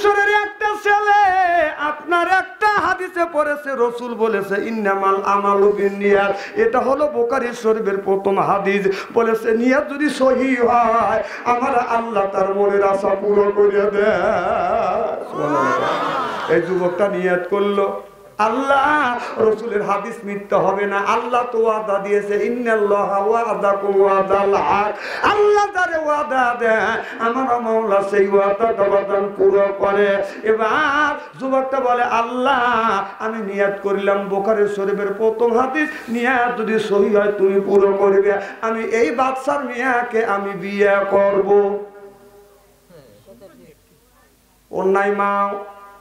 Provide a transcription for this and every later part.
মিশরের একটা ছেলে আপনার একটা হাদিসে পড়েছে, রাসূল বলেছে ইন্নামাল আমালু বিন্নিয়াত। এটা হলো বুখারী শরীফের প্রথম হাদিস। বলেছে নিয়ত যদি সহি হয় আমার আল্লাহ তার মনের আশা পুরো করে দেয়। সুবহানাল্লাহ। এই যুবকটা নিয়ত করলো আল্লাহ রাসূলের হাদিস মিথ্যা হবে না। আল্লাহ তো ওয়াদা দিয়েছে ইন্নাল্লাহা ওয়াদাকুম ওয়াদাল হক। আল্লাহ যারে ওয়াদা দেয় আমার মাওলা সেই ওয়াদাটা বাদান পুরো করে। এবার যুবকটা বলে আল্লাহ আমি নিয়ত করলাম বুখারী শরীফের প্রথম হাদিস, নিয়ত যদি সহি হয় তুমি পুরো করবে। আমি এই বাদশার মেয়েকে আমি বিয়ে করব। ওর নাই মা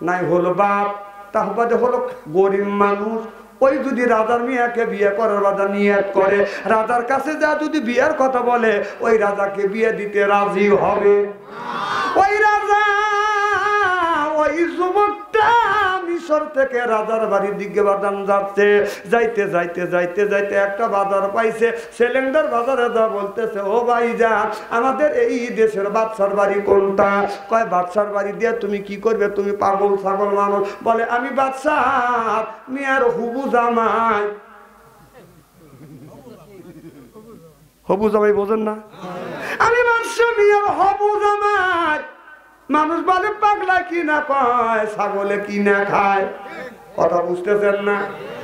নাই হলো বাপ, তাহলে হলো গরিব মানুষ। ওই যদি রাজার মেয়েকে বিয়ে করার রাজা নিয়ত করে, রাজার কাছে যা যদি বিয়ের কথা বলে ওই রাজাকে বিয়ে দিতে রাজি হবে? ওই রাজা ওই যুবকটা মিশর থেকে রাজার বাড়ির দিকে বাদান যাচ্ছে। যাইতে যাইতে যাইতে যাইতে একটা বাজার পাইছে। সেলেন্ডার বাজারে যা বলতেছে ও ভাই যা আমাদের এই দেশের বাদশার বাড়ি কোনটা? কয় বাদশার বাড়ি দিয়ে তুমি কি করবে? তুমি পাগল ছাগল মানুষ। বলে আমি বাদশার মিয়ার হুবু জামাই। হবু জামাই বোঝেন না? আমি বাদশা মিয়ার হবু জামাই। মানুষ বলে পাগলা কি না কয়, ছাগলে কি না খায়, কথা বুঝতেছেন না?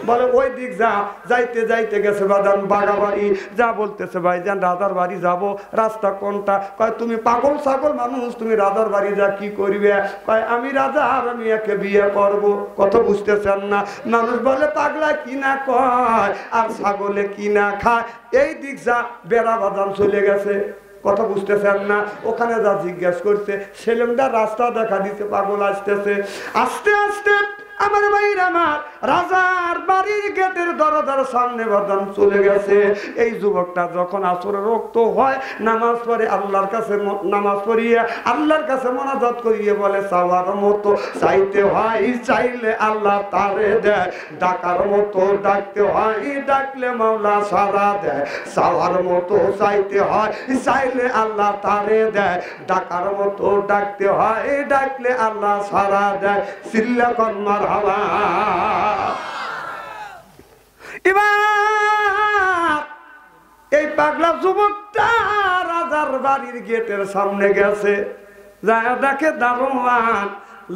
বলে ওই দিক যা। যাইতে যাইতে গেছে বাদান বাগা বাড়ি। যা বলতেছে ভাইজান রাজার বাড়ি যাব, রাস্তা কোনটা? কয় তুমি পাগল ছাগল মানুষ, তুমি রাজার বাড়ি যা কি করবে? কয় আমি রাজা আর আমি একে বিয়ে করব। কথা বুঝতেছেন না? মানুষ বলে পাগলা কি না কয় আর ছাগলে কি না খায়। এই দিক যা। বেড়া বাদান চলে গেছে। কথা বুঝতেছেন না? ওখানে যা জিজ্ঞেস করছে সেলেমটা রাস্তা দেখা দিতে পাগল আসতেছে। আস্তে আস্তে আমার ভাইরা আমার রাজার বাড়ির গেটের দরজার সামনে বাদান চলে গেছে। এই যুবকটা যখন আসরের রক্ত হয় নামাজ পড়ে, আল্লাহর কাছে নামাজ পড়িয়ে আল্লাহর কাছে মোনাজাত করিয়ে বলে চাওয়ার মতো চাইতে হয়, চাইলে আল্লাহ তারে দেয়। ডাকার মতো ডাকতে হয়, ডাকলে মাওলা সারা দেয়। চাওয়ার মতো চাইতে হয়, চাইলে আল্লাহ তারে দেয়। ডাকার মতো ডাকতে হয়, ডাকলে আল্লাহ সারা দেয়। চিল্লা কর মারহাবা। এবার এই পাগলা যুবকটা রাজার বাড়ির গেটের সামনে গেছে। যায় দেখে দারোয়ান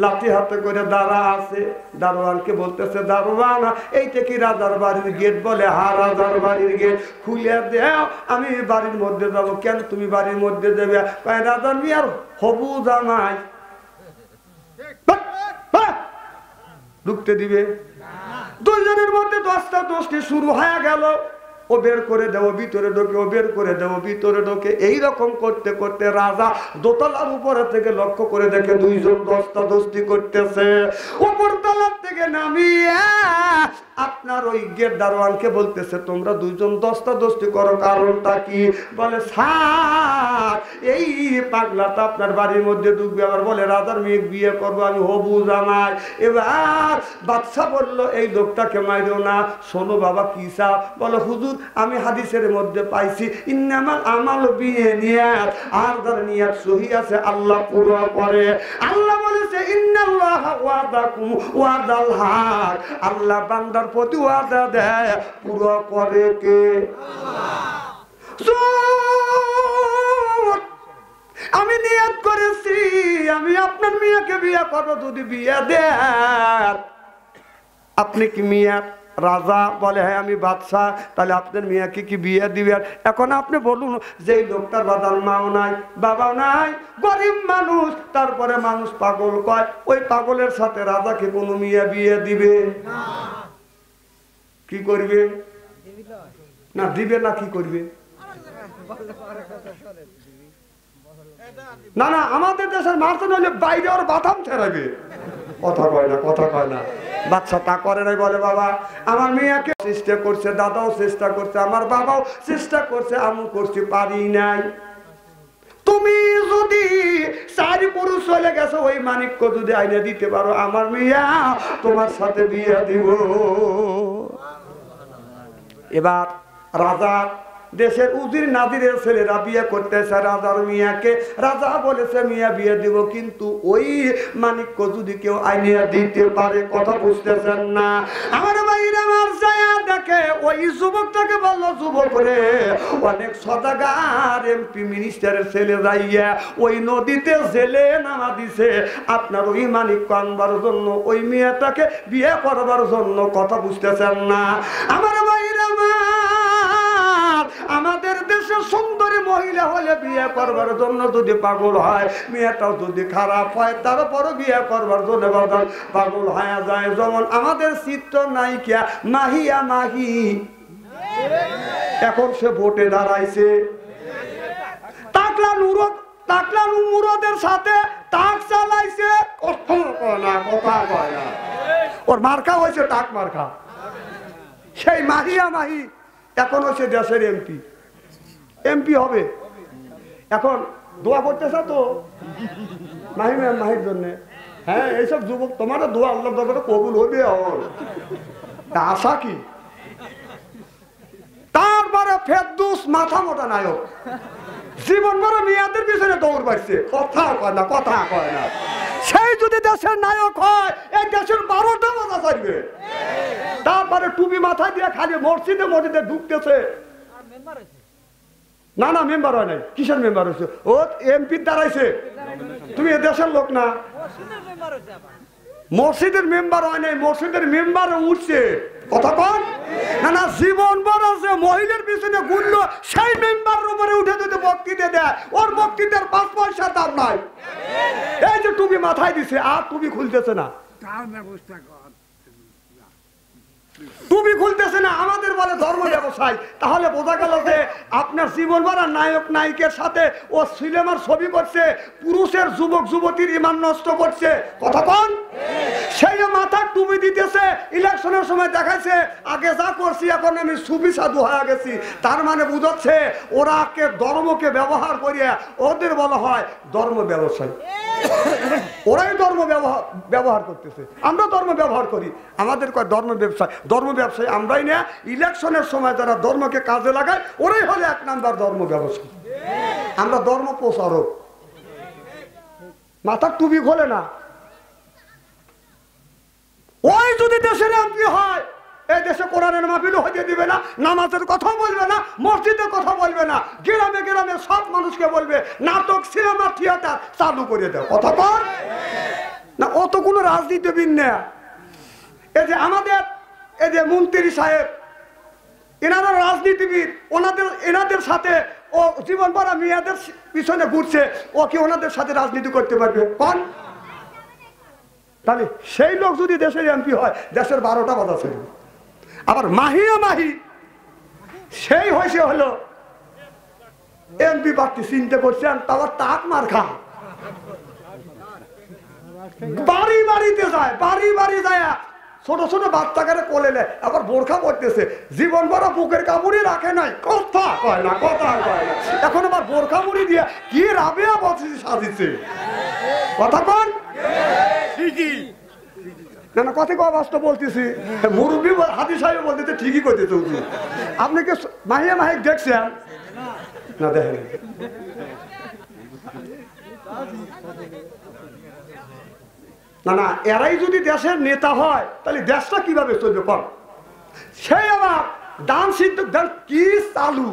লাঠি হাতে করে দাঁড়া আছে। দারোয়ানকে বলতেছে দারোয়ান এইটা কি রাজার বাড়ির গেট? বলে হ্যাঁ রাজার বাড়ির গেট। খুলে দেও, আমি বাড়ির মধ্যে যাবো। কেন তুমি বাড়ির মধ্যে যাবে? কয় রাজার মিয়ার হবু জামাই। ঢুকতে দিবে? দুইজনের মধ্যে দশটা দশটি শুরু হয়ে গেল। ও বের করে দেবো ভিতরে ঢোকে, ও বের করে দেবো ভিতরে ঢোকে। এইরকম করতে করতে রাজা দোতলার উপরে থেকে লক্ষ্য করে দেখে দুইজন দশটা দশটি করতেছে। উপর তলার থেকে নামিয়ে আপনার ওই গেট দারোয়ানকে বলতেছে তোমরা দুইজন দশটা দশটি করো, কারণটা কি? বলে স্যার এই পাগলাটা আপনার বাড়ির মধ্যে ঢুকবে, আবার বলে রাজার মেয়ে বিয়ে করবো, আমি হবু জামাই। এবার বাদশা বলল এই লোকটাকে মাইরো না। শোনো বাবা কি চা? বলো হুজুর আমি হাদিসের মধ্যে পাইছি ইন্নামাল আমাল বিনিয়াত, আর যার নিয়ত সহি আছে আল্লাহ পুরো করে। আল্লাহ বলেছে ইন্নাল্লাহা ওয়াদাকুম ওয়াদাল হক। আল্লাহ বান্দার প্রতি ওয়াদা দেয়, পুরো করে কে? আমি নিয়ত করেছি আমি আপনার মেয়েকে বিয়ে করবো, যদি বিয়ে দেন আপনি কি মিয়া? রাজা বলে হ্যাঁ আমি বাদশাহ। তাহলে আপনার মেয়েকে কি বিয়ে দিবেন? এখন আপনি বলুন যে এই লোকটার বাদার মাও নাই বাবাও নাই, গরিব মানুষ, তারপরে মানুষ পাগল কয়, ওই পাগলের সাথে রাজাকে কোনো মেয়ে বিয়ে দিবে? কি করবে? না দিবে না কি করবে? না না আমাদের দেশের মার্চন হলে বাইরে ওর বাথাম ছেড়াবে। কথা কয় না, কথা কয় না। বাচ্চা তা করে নাই। বলে বাবা আমার মেয়েকে চেষ্টা করছে, দাদাও চেষ্টা করছে, আমার বাবাও চেষ্টা করছে, আমি করছি, পারি নাই। তুমি যদি চারি পুরুষ চলে গেছো ওই মানিক্য যদি আইনে দিতে পারো আমার মেয়ে তোমার সাথে বিয়ে দিব। এবার রাজা দেশের উজির নাজিরের ছেলেরা বিয়ে করতেছে রাজার মিয়াকে। রাজা বলেছে মিয়া বিয়ে দিব, কিন্তু ওই মানিক্য যদি কেউ আইনে দিতে পারে। কথা বুঝতেছেন না আমার ভাইরা? আমার ছায়া দেখে ওই যুবকটাকে বললো, যুবক রে, অনেক সদাগার এমপি মিনিস্টারের ছেলে যাইয়া ওই নদীতে জেলে নামা দিছে আপনার ওই মানিক্য আনবার জন্য, ওই মেয়েটাকে বিয়ে করবার জন্য। কথা বুঝতেছেন না আমার ভাইরা? আমাদের দেশে সুন্দরী মহিলা হলে বিয়ে করবার জন্য যদি পাগল হয়, মেয়েটাও যদি খারাপ হয় তারপরও বিয়ে করবার জন্য পাগল হয়ে যায়। যেমন আমাদের চিত্র নায়িকা মাহিয়া মাহি, এখন সে ভোটে দাঁড়াইছে। টাকলা মুরদের সাথে টাক চালাইছে, ওর মার্কা হয়েছে টাক মার্কা। সেই মাহিয়া মাহি এখন হচ্ছে দেশের এমপি হবে। এখন দোয়া করতেছে তো মাহির জন্য। হ্যাঁ, এইসব যুবক তোমারও দোয়া আল্লাহ দরবারে কবুল হবে। আশা কি? তারপরে ফেরদৌস মাথা মোটা নায়ক, জীবন বড় মেয়াদের পিছনে দৌড় পাচ্ছে, কথা কয় না। সেই যদি দেশের নায়ক হয়, এই দেশের 12টা মাথা চাইবে। তারপরে টুপি মাথায় দিয়ে খালি মসজিদে ঢুকতেছে। না মেম্বার হয় নাই। কিসের মেম্বার হয়েছে? ও এমপি দাঁড়াইছে। তুমি এ দেশের লোক না? মসজিদের মেম্বার হয় নাই, মসজিদের মেম্বার উঠছে। কথা কন না। জীবন বড় যে মহিলার পিছনে ঘুরলো, সেই মেম্বারের উপরে উঠে যদি বক্তৃতা দেয়, ওর বক্তৃতার 5 পয়সা দাম নাই। এই যে টুপি মাথায় দিছে, আর টুপি খুলতেছে না, টুপি খুলতেছে না। আমাদের বলে ধর্ম ব্যবসায়। তাহলে বোঝা গেল যে আপনার জীবন ভরা নায়ক নায়িকের সাথে ও সিনেমার ছবি করছে, পুরুষের যুবক যুবতীর ইমান নষ্ট করছে। কথা কন? সেই মাথার টুপি দিতেছে, ইলেকশনের সময় দেখাইছে আগে যা করছি এখন আমি সুফি সাধু হয়ে গেছি। তার মানে বুঝাচ্ছে ওরাকে ধর্মকে ব্যবহার করিয়া ওদের বলা হয় ধর্ম ব্যবসায়ী। ওরাই ধর্ম ব্যবহার করতেছে, আমরা ধর্ম ব্যবহার করি। আমাদের কয় ধর্ম ব্যবসায়। ধর্ম ব্যবসায়ী আমরাই না। ইলেকশনের সময় যারা ধর্মকে কাজে লাগায় ওরাই হলে 1 নাম্বার ধর্ম ব্যবসায়ী। আমরা ধর্ম প্রচারক। মাথার টুপি খোলে না। ওই যদি দেশের এমপি হয়, এই দেশে কোরআনের মাহফিল হইতে দিবে না, নামাজের কথা বলবে না, মসজিদের কথা বলবে না, গ্রামে গ্রামে সব মানুষকে বলবে নাটক সিনেমা থিয়েটার চালু করে দেয়। কথা কর না। অত কোনো রাজনীতিবিদ না। এই যে আমাদের এই যে মন্ত্রী সাহেব, এনারা রাজনীতিবিদ। এনাদের সাথে ও জীবন ভরা মেয়েদের পিছনে ঘুরছে, ও কি ওনাদের সাথে রাজনীতি করতে পারবে? কোন? তাহলে সেই লোক যদি দেশের এমপি হয়, দেশের 12টা বাধা ছিল। আবার মাহিয়া মাহি সেই হয়েছে হলো এমপি প্রার্থী, চিন্তা করছেন। তারপর টাক মার খা, বাড়ি বাড়ি যায় ছোট ছোট বাচ্চাকে কোলে নেয়, আবার বোরখা পড়তেছে। জীবন বড় বুকের কামড়ি রাখে নাই, কথা কয় না। এখন আবার বোরখা মুড়ি দিয়ে কি রাবেয়া সাজিছে। কথা কন না, কথা কয় বাস্তব বলতেছি। মুরব্বী হাদি সাহেব বলতেছে ঠিকই করতেছে। আপনি কি মাহিয়া মাহিক দেখছেন? না, দেখেন। না, এরাই যদি দেশের নেতা হয় তাহলে দেশটা কিভাবে চলবে? কর সেই আবার দান সিদ্ধ কি চালু,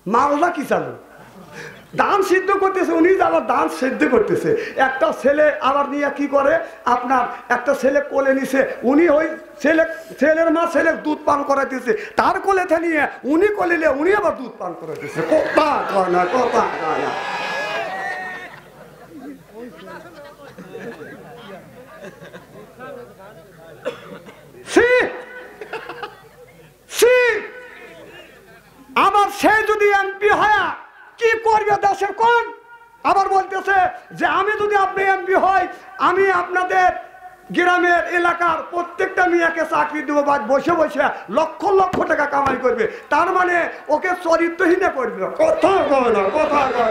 মালদা কি চালু, দান সিদ্ধ করতেছে। উনি আবার দান সিদ্ধ করতেছে। একটা ছেলে আবার নিয়ে কি করে, আপনার একটা ছেলে কোলে নিছে, উনি ওই ছেলের মা ছেলে দুধ পান করাইতেছে, তার কোলে নিয়ে উনি কোলে নিয়ে উনি আবার দুধ পান করাইতেছে। কথা কয় না। আবার সে যদি এমপি হয় কি করবে দেশের? কোন আবার বলতেছে যে আমি যদি আপনি এমপি হয়, আমি আপনাদের গ্রামের এলাকার প্রত্যেকটা মেয়েকে চাকরি দেবো, বা বসে বসে লক্ষ লক্ষ টাকা কামাই করবে। তার মানে ওকে চরিত্রহীন করবে। কথা কয়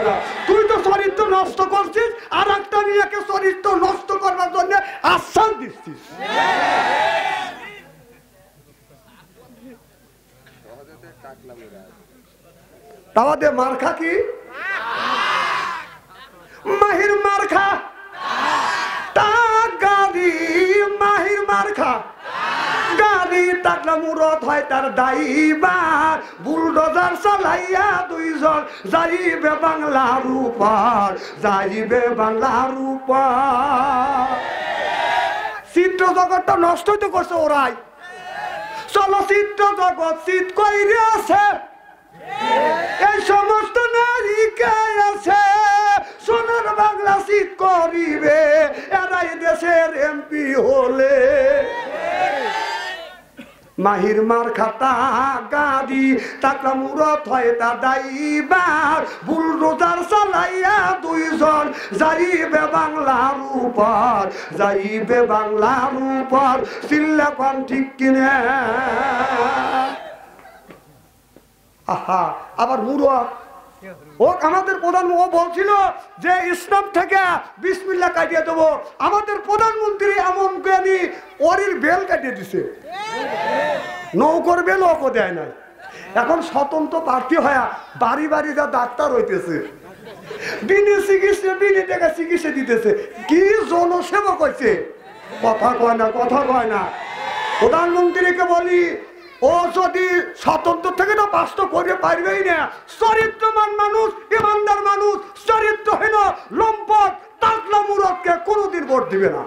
না। তুই তো চরিত্র নষ্ট করছিস, আর একটা মেয়েকে চরিত্র নষ্ট করবার জন্য আশ্বাস দিচ্ছিস। দাওয়াতে মার্কা কি? মাহির মার্কা গাড়ি, মাহির মার্কা গাড়ি টাকলা মুরত হয় তার ড্রাইভার, বুলডোজার চালাইয়া দুইজন যাইবে বাংলার উপর, যাইবে বাংলার উপর। চিত্র জগৎটা নষ্ট হইতে করছে ওরাই। চলচ্চিত্র জগৎ চিত কইরে আছে, এই সমস্ত নারী কে আছে সোনার বাংলা চিত করিবে, এরাই দেশের এমপি হলে। মাহির মার খাতা গাড়ি টাকলা মুরত হয় তা ড্রাইভার, বুলডোজার চালাইয়া দুইজন যাইবে বাংলার উপর, যাইবে বাংলার উপর। চিল্লা কোন ঠিক কিনে? আহা, আবার মুরত ও আমাদের প্রধান ও বলছিল যে ইসলাম থেকে বিসমিল্লাহ কাটিয়ে দেবো। আমাদের প্রধানমন্ত্রী এমন জ্ঞানী, ওরির বেল কাটিয়ে দিছে, নৌকর বেল ওকে দেয় নাই। এখন স্বতন্ত্র প্রার্থী হয়ে বাড়ি বাড়ি যা ডাক্তার হইতেছে, বিনি চিকিৎসা, বিনি টাকা চিকিৎসা দিতেছে। কি জনসেবা করছে, কথা কয় না, কথা কয় না। প্রধানমন্ত্রীকে বলি, ও যদি স্বতন্ত্র থেকে তো বাস্তব করতে পারবেই না। চরিত্রবান মানুষ, ইমানদার মানুষ, চরিত্রহীন লম্পট টাকলা মুরতকে কোনোদিন ভোট দিবে না।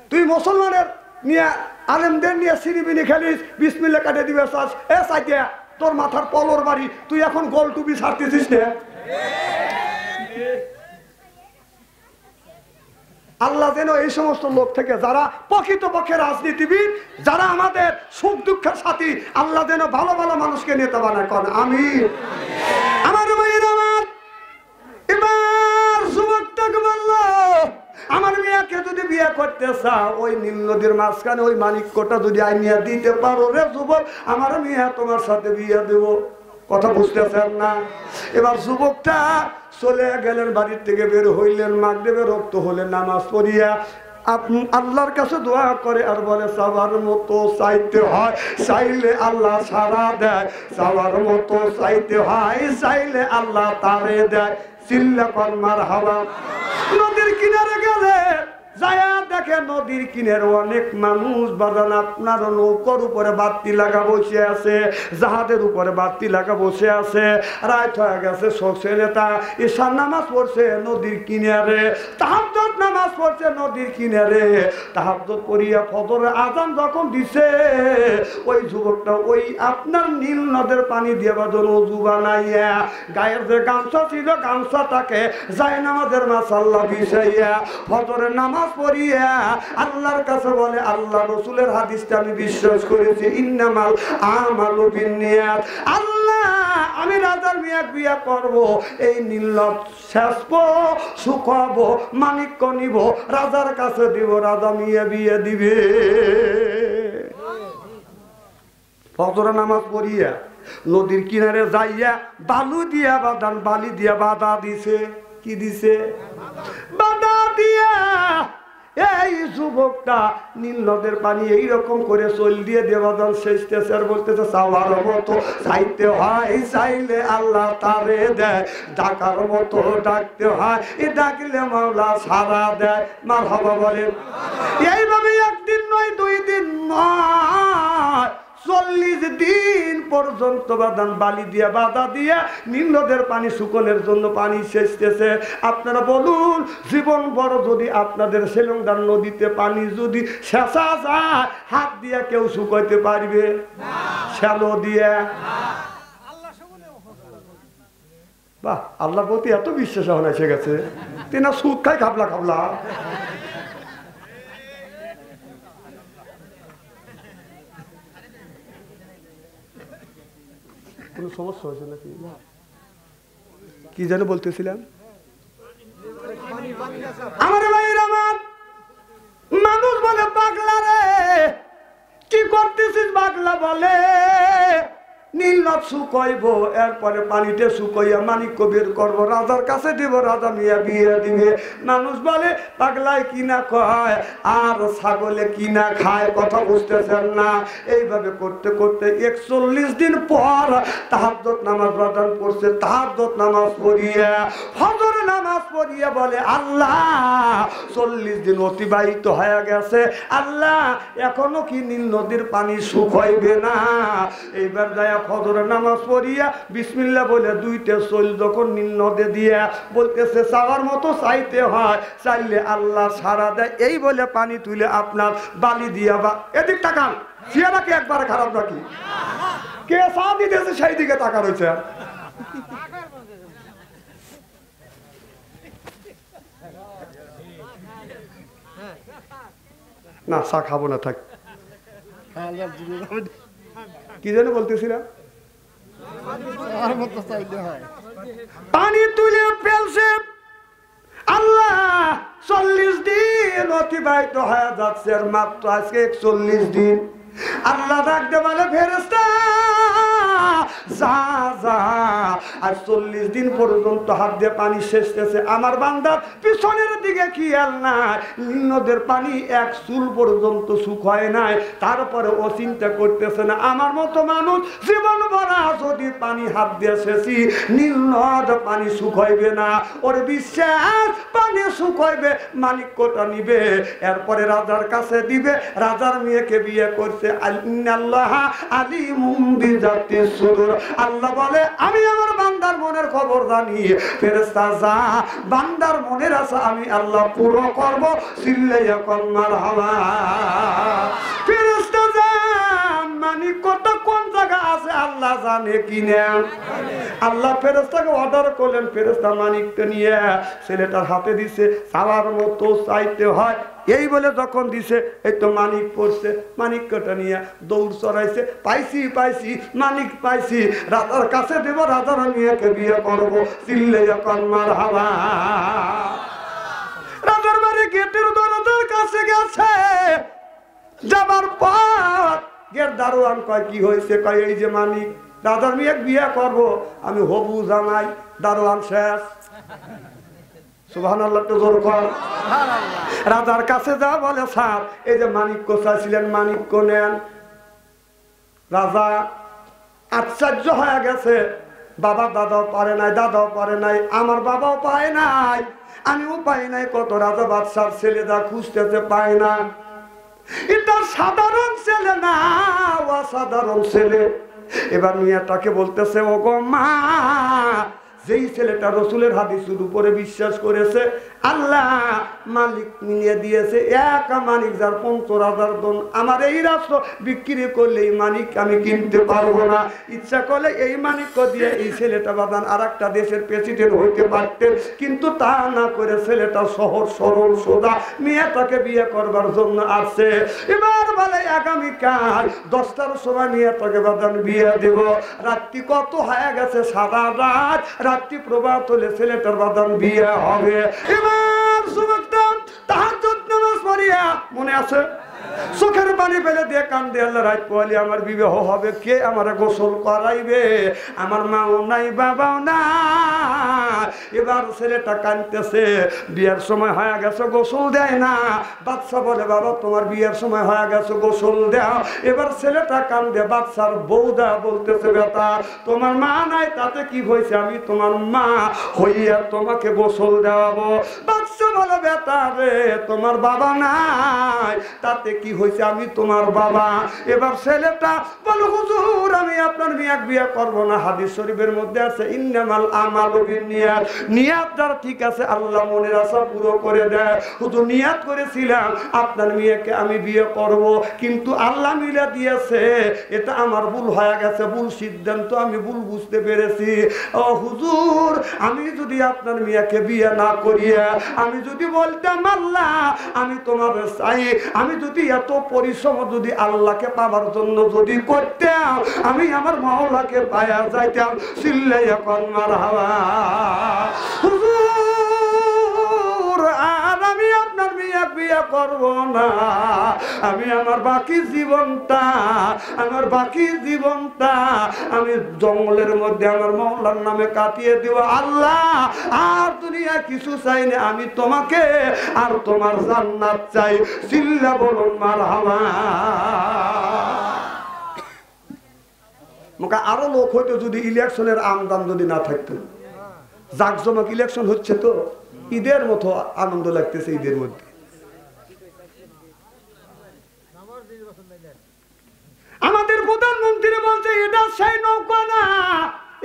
তুই মুসলমানের নিয়ে, আলেমদের নিয়ে সিরিবিনি খেলিস, বিসমিল্লাহ কাটে দিবে চাস, এ চাইতে তোর মাথার পলর বাড়ি, তুই এখন গোল টুপি ছাড়তেছিস না। আল্লাহ যেন এই সমস্ত লোক থেকে, যারা প্রকৃতপক্ষে রাজনীতিবিদ, যারা আমাদের সুখ দুঃখের সাথী, আল্লাহ যেন ভালো ভালো মানুষকে নেতা বানায়। করেন আমিন। আমার ভাইয়ের আমার এবার যুবকটাকে বলল, আমার মেয়েকে যদি বিয়ে করতে চাও, ওই নীল নদীর মাঝখানে ওই মানিক্যটা যদি আইনিয়া দিতে পারো রে যুবক, আমার মেয়ে তোমার সাথে বিয়ে দেব। কথা বুঝতেছেন না? এবার যুবকটা চলে গেলেন, বাড়ির থেকে বের হইলেন, মাগরিবে রক্ত হলেন, নামাজ পড়িয়া আল্লাহর কাছে দোয়া করে আর বলে, চাওয়ার মতো চাইতে হয়, চাইলে আল্লাহ সাড়া দেয়, চাওয়ার মতো চাইতে হয়, চাইলে আল্লাহ তারে দেয়। চিল্লা কর মারহাবা। নদীর কিনারে গেলে যায়া দেখে নদীর কিনারে অনেক মানুষ বাজান আপনার নৌকার উপরে বাতি লাগা বসে আছে, জাহাজের উপরে বাতি লাগা বসে আছে। রাত হয়ে গেছে, ছেলেটা ঈশার নামাজ পড়ছে নদীর কিনারে, তাহাজ্জুদ নামাজ পড়ছে নদীর কিনারে। তাহাজ্জুদ পড়িয়া ফজরের আযান যখন দিছে, ওই যুবকটা ওই আপনার নীল নদের পানি দিয়ে বাদন ওযু বানাইয়া, গায়ের যে গামছা ছিল গামছাটাকে জায়নামাজের মাসাল্লা বিছাইয়া ফজরের নামাজ পড়িয়া আল্লাহর কাছে বলে, আল্লাহ রসুলের হাদিসটা আমি বিশ্বাস করেছি, ইন্নামাল আমালু বিন্নিয়াত। আল্লাহ, আমি রাজার মেয়ে বিয়ে করব, এই নীলনদ শেষব, শুকাবো, মানিক্য নিব, রাজার কাছে দিব, রাজা মেয়ে বিয়ে দিবে। ফজরের নামাজ পড়িয়া নদীর কিনারে যাইয়া বালু দিয়া বাদান, বালি দিয়া বাধা দিছে। কি দিছে? বাধা দিয়া এই যুবকটা নীল নদের পানি এইরকম করে চল দিয়ে দেবাদান শেষতেছে আর বলতেছে, চাওয়ার মতো চাইতে হয়, চাইলে আল্লাহ তারে দেয়, ডাকার মতো ডাকতে হয়, এ ডাকলে মাওলা সারা দেয়। মারহাবা বলেন। এইভাবে একদিন নয়, 2 দিন নয়, 40 দিন পর্যন্ত বাদান বালি দিয়া বাধা দিয়া নীল নদের পানি শুকনের জন্য পানি শেষতেছে। আপনারা বলুন, জীবন বড় যদি আপনাদের সেলংদার নদীতে পানি যদি শেষা যায়, হাত দিয়া কেউ শুকাইতে পারবে? শ্যালো দিয়া। বাহ, আল্লাহর প্রতি এত বিশ্বাস এখন এসে গেছে, তিনা সুদ খায় খাবলা খাবলা। কোনো সমস্যা হয়েছে নাকি? কি যেন বলতেছিলাম? আমার ভাইয়ের আমার, মানুষ বলে, পাগলা রে কি করতেছিস? পাগলা বলে, নীল নদ শুকাইব, এরপরে পানিতে শুকাইয়া মানিক্য বের করবো, রাজার কাছে দিব, রাজা মিয়া বিয়ে দিবে। মানুষ বলে পাগলায় কিনা কয় আর ছাগলে কিনা খায়, কথা বুঝতেছেন না? এইভাবে করতে করতে 41 দিন পর তাহাজ্জুদ নামাজ প্রদান করছে। তাহাজ্জুদ নামাজ পড়িয়া ফজর নামাজ পড়িয়া বলে আল্লাহ 40 দিন অতিবাহিত হয়ে গেছে, আল্লাহ এখনো কি নীল নদীর পানি শুকাইবে না? এইবার যায় ফজরের নামাজ পড়িয়া বিসমিল্লাহ বলে 2টা চল যখন নীল নদে দিয়া বলতেছে চাওয়ার মতো চাইতে হয়, চাইলে আল্লাহ সারা দেয়। এই বলে পানি তুলে আপনার বালি দিয়া বা এদিক তাকান, চেহারাকে একবারে খারাপ রাখি, কে চা দিতেছে সেই দিকে তাকা রয়েছে। না চা খাবো না, থাক। কি যেন বলতেছিলাম? পানি তুলে ফেলছে, আল্লাহ 40 দিন অতিবাহিত হয়ে যাচ্ছে, আর মাত্র আজকে 41 দিন। আল্লাহ ডাকতে বলে ফেরেশতা যা যা, আর 40 দিন পর্যন্ত হাত দিয়ে পানি শেষতেছে, আমার বান্দার পিছনের দিকে খেয়াল নাই, নদের পানি 1 চুল পর্যন্ত শুকায় নাই। তারপরে ও চিন্তা করতেছে না আমার মতো মানুষ জীবন ভরা যদি পানি হাত দিয়ে শেষি নীল নদ পানি শুকাইবে না, ওর বিশ্বাস পানি শুকাইবে, মালিকটা নিবে, এরপরে রাজার কাছে দিবে। রাজার মেয়েকে বিয়ে করছে। আল্লাহ আলিমুম বিজাতিস সুদূর, আল্লাহ বলে আমি আমার বান্দার মনের খবর জানি। ফেরেশতা যা বান্দার মনের আশা আমি আল্লাহ পুরো করব, চিল্লাইয়া কর মারহাবা। ফেরেশতা যা মানি কত কোন জায়গা আছে আল্লাহ জানে কিনা। আল্লাহ ফেরেশতাকে অর্ডার করলেন, ফেরেশতা মানিকটা নিয়ে ছেলেটার হাতে দিছে, চাওয়ার মতো চাইতে হয়। এই বলে যখন দিছে এই তো মানিক পড়ছে, মানিকটা নিয়ে দৌড় চড়াইছে, পাইছি পাইছি মানিক পাইছি, রাজার কাছে দেব, রাজার মেয়েকে বিয়ে করবো, চিল্লাইয়া কর মারহাবা। রাজার বাড়ি গেটের দরজার কাছে গেছে, যাবার পর গেট দারোয়ান কয় কি হয়েছে? কয় এই যে মানিক, রাজার মেয়ে বিয়ে করবো, আমি হবু জামাই। দারোয়ান শেষ। সুবহানাল্লাহ, তো জোর কর। রাজার কাছে যা বলে স্যার এই যে মানিক্য চাইছিলেন, মানিক্য নেন। রাজা আশ্চর্য হয়ে গেছে, বাবা দাদাও পারে নাই, দাদাও পারে নাই, আমার বাবাও পায় নাই, আমিও পাই নাই। কত রাজা বাদশার ছেলেরা খুঁজতেছে, পায় না। এটা সাধারণ ছেলে না, অসাধারণ ছেলে। এবার মিয়াটাকে বলতেছে ও গো মা, যেই ছেলেটা রসুলের হাদিসের উপরে বিশ্বাস করেছে, আল্লাহ মালিক নিয়ে দিয়েছে এক মানিক যার 50,000 দন, আমার এই রাষ্ট্র বিক্রি করলে এই মানিক আমি কিনতে পারবো না। ইচ্ছা করলে এই মানিক দিয়ে এই ছেলেটা বাদান আর একটা দেশের প্রেসিডেন্ট হইতে পারতেন, কিন্তু তা না করে ছেলেটা সহজ সরল সোজা মেয়েটাকে বিয়ে করবার জন্য আসছে। এবার বলে আগামীকাল 10টার সময় মেয়েটাকে বাদান বিয়ে দেব। রাত্রি কত হয়ে গেছে, সারা রাত, রাত্রি প্রভাত হলে ছেলেটার বাদান বিয়ে হবে। এবার যুবকটা তাহাজ্জুদ নামাজ পড়িয়া, মনে আছে চোখের পানি ফেলে দিয়ে কান্দে, আল্লাহ রাত পোয়ালি আমার বিবাহ হবে, কে আমার গোসল করাইবে? আমার মাও নাই, বাবাও না। এবার ছেলেটা কাঁদতেছে, বিয়ের সময় হয়ে গেছে, গোসল দেয় না। বাদশা বলে বাবা তোমার বিয়ের সময় হয়ে গেছে, গোসল দাও। এবার ছেলেটা কান্দে, বাদশার বউদা বলতেছে বেটা তোমার মা নাই, তাতে কি হয়েছে, আমি তোমার মা হইয়া তোমাকে গোসল দেওয়াবো। বাদশা বলে বেটা রে তোমার বাবা নাই, তাতে কি হয়েছে, আমি তোমার বাবা। এবার ছেলেটা বলো হুজুর আমি আপনার মেয়ে বিয়ে করবো না, হাদিস শরীফের মধ্যে আছে ইন্নামাল আমালু বিন্নিয়াত, নিয়াত যার ঠিক আছে আল্লাহ মনের আশা পুরো করে দেয়। হুজুর নিয়াত করেছিলাম আপনার মেয়েকে আমি বিয়ে করব, কিন্তু আল্লাহ মিলে দিয়েছে, এটা আমার ভুল হয়ে গেছে, ভুল সিদ্ধান্ত, আমি ভুল বুঝতে পেরেছি। ও হুজুর আমি যদি আপনার মেয়েকে বিয়ে না করিয়া আমি যদি বলতাম আল্লাহ আমি তোমার চাই, আমি যদি এত পরিশ্রম যদি আল্লাহকে পাবার জন্য যদি করতাম, আমি আমার মাওলাকে পায়া যাইতাম, চিল্লাইয়া কর মারহাবা। হুজুর আর আমি আপনার মেয়ে বিয়ে বিয়ে করব না, আমি আমার বাকি জীবনটা আমি জঙ্গলের মধ্যে আমার মওলার নামে কাটিয়ে দিব। আল্লাহ আর দুনিয়া কিছু চাই না, আমি তোমাকে আর তোমার জান্নাত চাই। চিল্লা বলুন মারহাবা। মুখে আরো লোক হইতো যদি ইলেকশনের আমদাম যদি না থাকতো। জাকজমক ইলেকশন হচ্ছে তো ঈদের মতো আনন্দ লাগতেছে ঈদের মধ্যে। আমাদের প্রধানমন্ত্রী বলছে এটা সেই নৌকা না,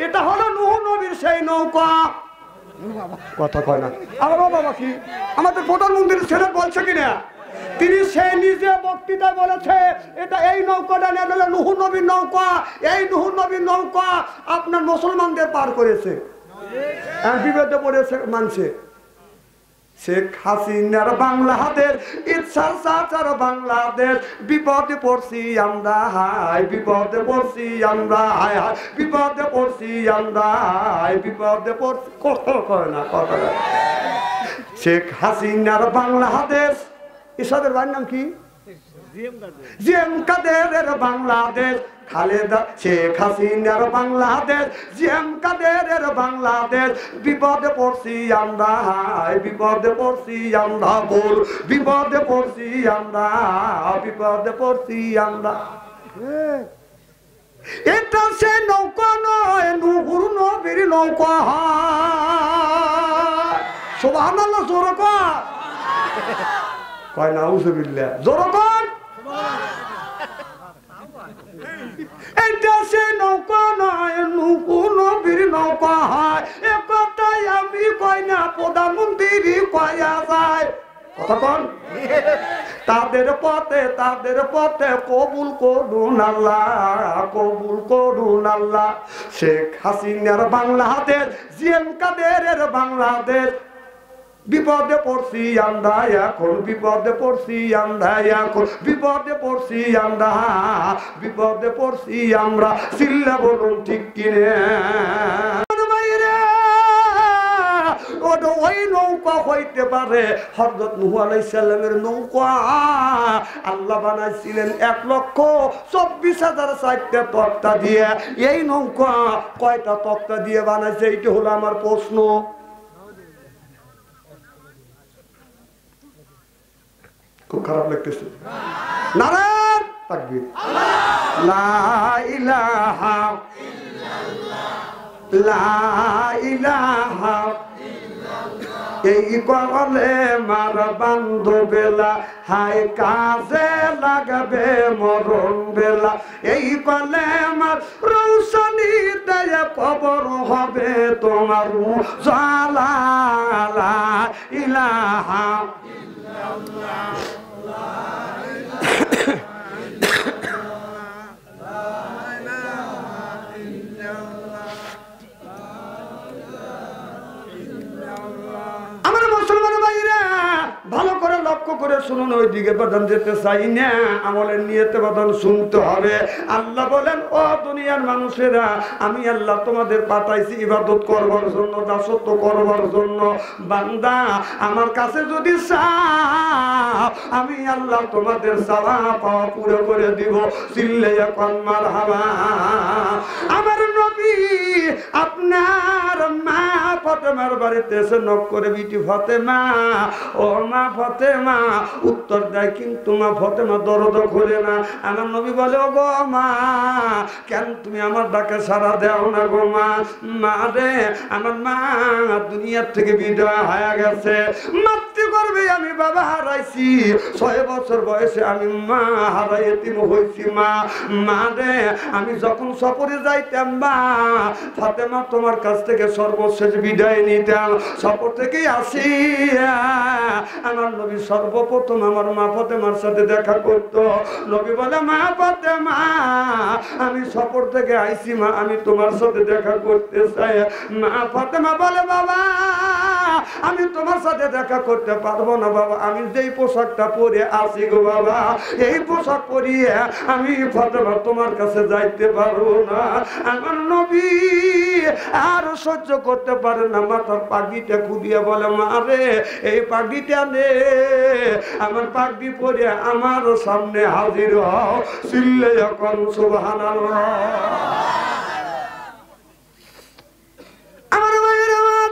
এটা হলো নূহ নবীর সেই নৌকা। কথা কয় না আমার বাবা কি আমাদের প্রধানমন্ত্রীর ছেলে বলছে কিনা, তিনি সে নিজে বক্তৃতায় বলেছে এটা এই নৌকাটা নিয়ে নূহ নবীর নৌকা। এই নূহ নবীর নৌকা আপনার মুসলমানদের পার করেছে, বিপদে পড়েছে মানছে। শেখ হাসিনার বাংলাদেশ, ইচ্ছার চাচার বাংলাদেশ, বিপদে পড়ছি আমরা হায়, বিপদে পড়ছি আমরা হায় হায়, বিপদে পড়ছি আমরা হায়, বিপদে পড়ছি। কথা কয় না, কথা কয়। শেখ হাসিনার বাংলাদেশ, ইসাদের ভাইয়ের নাম কি? জিএম কাদেরের বাংলাদেশ, খালেদা শেখ হাসিনার বাংলাদেশ, জিএম কাদেরের বাংলাদেশ, বিপদে পড়ছি আমরা হায়, বিপদে পড়ছি আমরা বল, বিপদে পড়ছি আমরা, বিপদে পড়ছি আমরা। এটা সে নৌকা নয়, নূহ নবীর নৌকা। সুবহানাল্লাহ, জোরে কয় নাউযুবিল্লাহ, জোরে কয়। এটা সে নৌকা নয়, নূহ নবীর নৌকা হয়। এ কথাই আমি কই না, প্রধানমন্ত্রী কয়া যায়। কথা কন। তাদের পথে কবুল করুন আল্লাহ, কবুল করুন আল্লাহ। শেখ হাসিনার বাংলাদেশ, জিএম কাদেরের বাংলাদেশ, বিপদে পড়ছি আমরা এখন, বিপদে পড়ছি আমরা এখন, বিপদে পড়ছি আমরা, বিপদে পড়ছি আমরা। চিল্লা বলুন ঠিক কিনে। ওই নৌকা হইতে পারে হযরত নূহ আলাইহিস সালামের নৌকা। আল্লাহ বানাইছিলেন 1,24,000 চারটা তক্তা দিয়ে। এই নৌকা কয়টা তক্তা দিয়ে বানাইছে, এইটা হলো আমার প্রশ্ন। খুব খারাপ লাগতেছে। নারায়ণ তাকবীর। লা ইলাহা ইল্লাল্লাহ, লা ইলাহা ইল্লাল্লাহ। এই কলে মার বান্ধবেলা, হায় কাজে লাগবে মরণ বেলা। এই কলে মার রৌশনি দেয় কবর হবে তোমার জালা। লা ইলাহা আমার মুসলমান ভাইরা ভালো করে লক্ষ্য করে শুনুন, ওই দিকে বাদান যেতে চাই না, আমলের নিয়তে বাদান শুনতে হবে। আল্লাহ বলেন, ও দুনিয়ার মানুষেরা, আমি আল্লাহ তোমাদের পাঠাইছি ইবাদত করবার জন্য, দাসত্ব করবার জন্য। বান্দা আমার কাছে যদি চাও, আমি আল্লাহ তোমাদের চাওয়া পাওয়া পুরো করে দিব। চিল্লাইয়া কোন মারহাবা। আমার নবী আপনার মা ফাতেমার বাড়িতে এসে নক করে, বিটি ফাতেমা, ও মা ফাতেমা, উত্তর দেয়, কিন্তু মা ফাতেমা দরদ করে না। আমার নবী বলে, ও গো মা, কেন তুমি আমার ডাকে সাড়া দেও না গো মা? মা রে, আমার মা দুনিয়ার থেকে বিদায় হয়ে গেছে। মাতৃগর্ভে আমি বাবা হারাইছি, 6 বছর বয়সে আমি মা হারাই এতিম হয়েছি। মা রে, আমি যখন সফরে যাইতাম মা ফাতেমা তোমার কাছ থেকে সর্বশেষ বিদায় নিতাম। সফর থেকেই আসি আমার নবী সর্বপ্রথম আমার মা ফাতেমার সাথে দেখা করত। নবী বলে, মা ফাতেমা, আমি সফর থেকে আইছি মা, আমি তোমার সাথে দেখা করতে চাই। মা ফাতেমা বলে, বাবা আমি তোমার সাথে দেখা করতে পারবো না বাবা, আমি যেই পোশাকটা পরে আসি গো বাবা, এই পোশাক পরিয়ে আমি ফাতেমা তোমার কাছে যাইতে পারবো না। আমার নবী আর সহ্য করতে পারে না, মাথার পাগড়িটা খুলিয়ে বলে মা রে এই পাগড়িটা নে, আমার পাগড়ি পরে আমার সামনে হাজির হও, চিল্লে যখন সুবহানাল্লাহ। আমার মায়ের আমার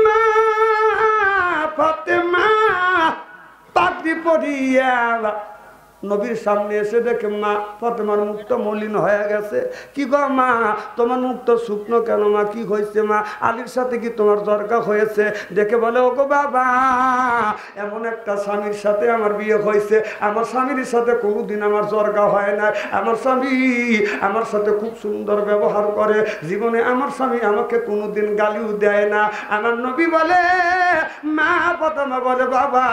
মা ফাতেমা পাগড়ি পরিয়া নবীর সামনে এসে দেখে মা ফাতেমার মুখটা মলিন হয়ে গেছে। কি গো মা তোমার মুখটা শুকনো কেন মা, কি হয়েছে মা, আলীর সাথে কি তোমার দরকার হয়েছে? দেখে বলে ও গো বাবা, এমন একটা স্বামীর সাথে আমার বিয়ে হয়েছে, আমার স্বামীর সাথে কোনোদিন আমার দরকার হয় না, আমার স্বামী আমার সাথে খুব সুন্দর ব্যবহার করে, জীবনে আমার স্বামী আমাকে কোনোদিন গালিও দেয় না। আমার নবী বলে মা ফাতেমা বলে বাবা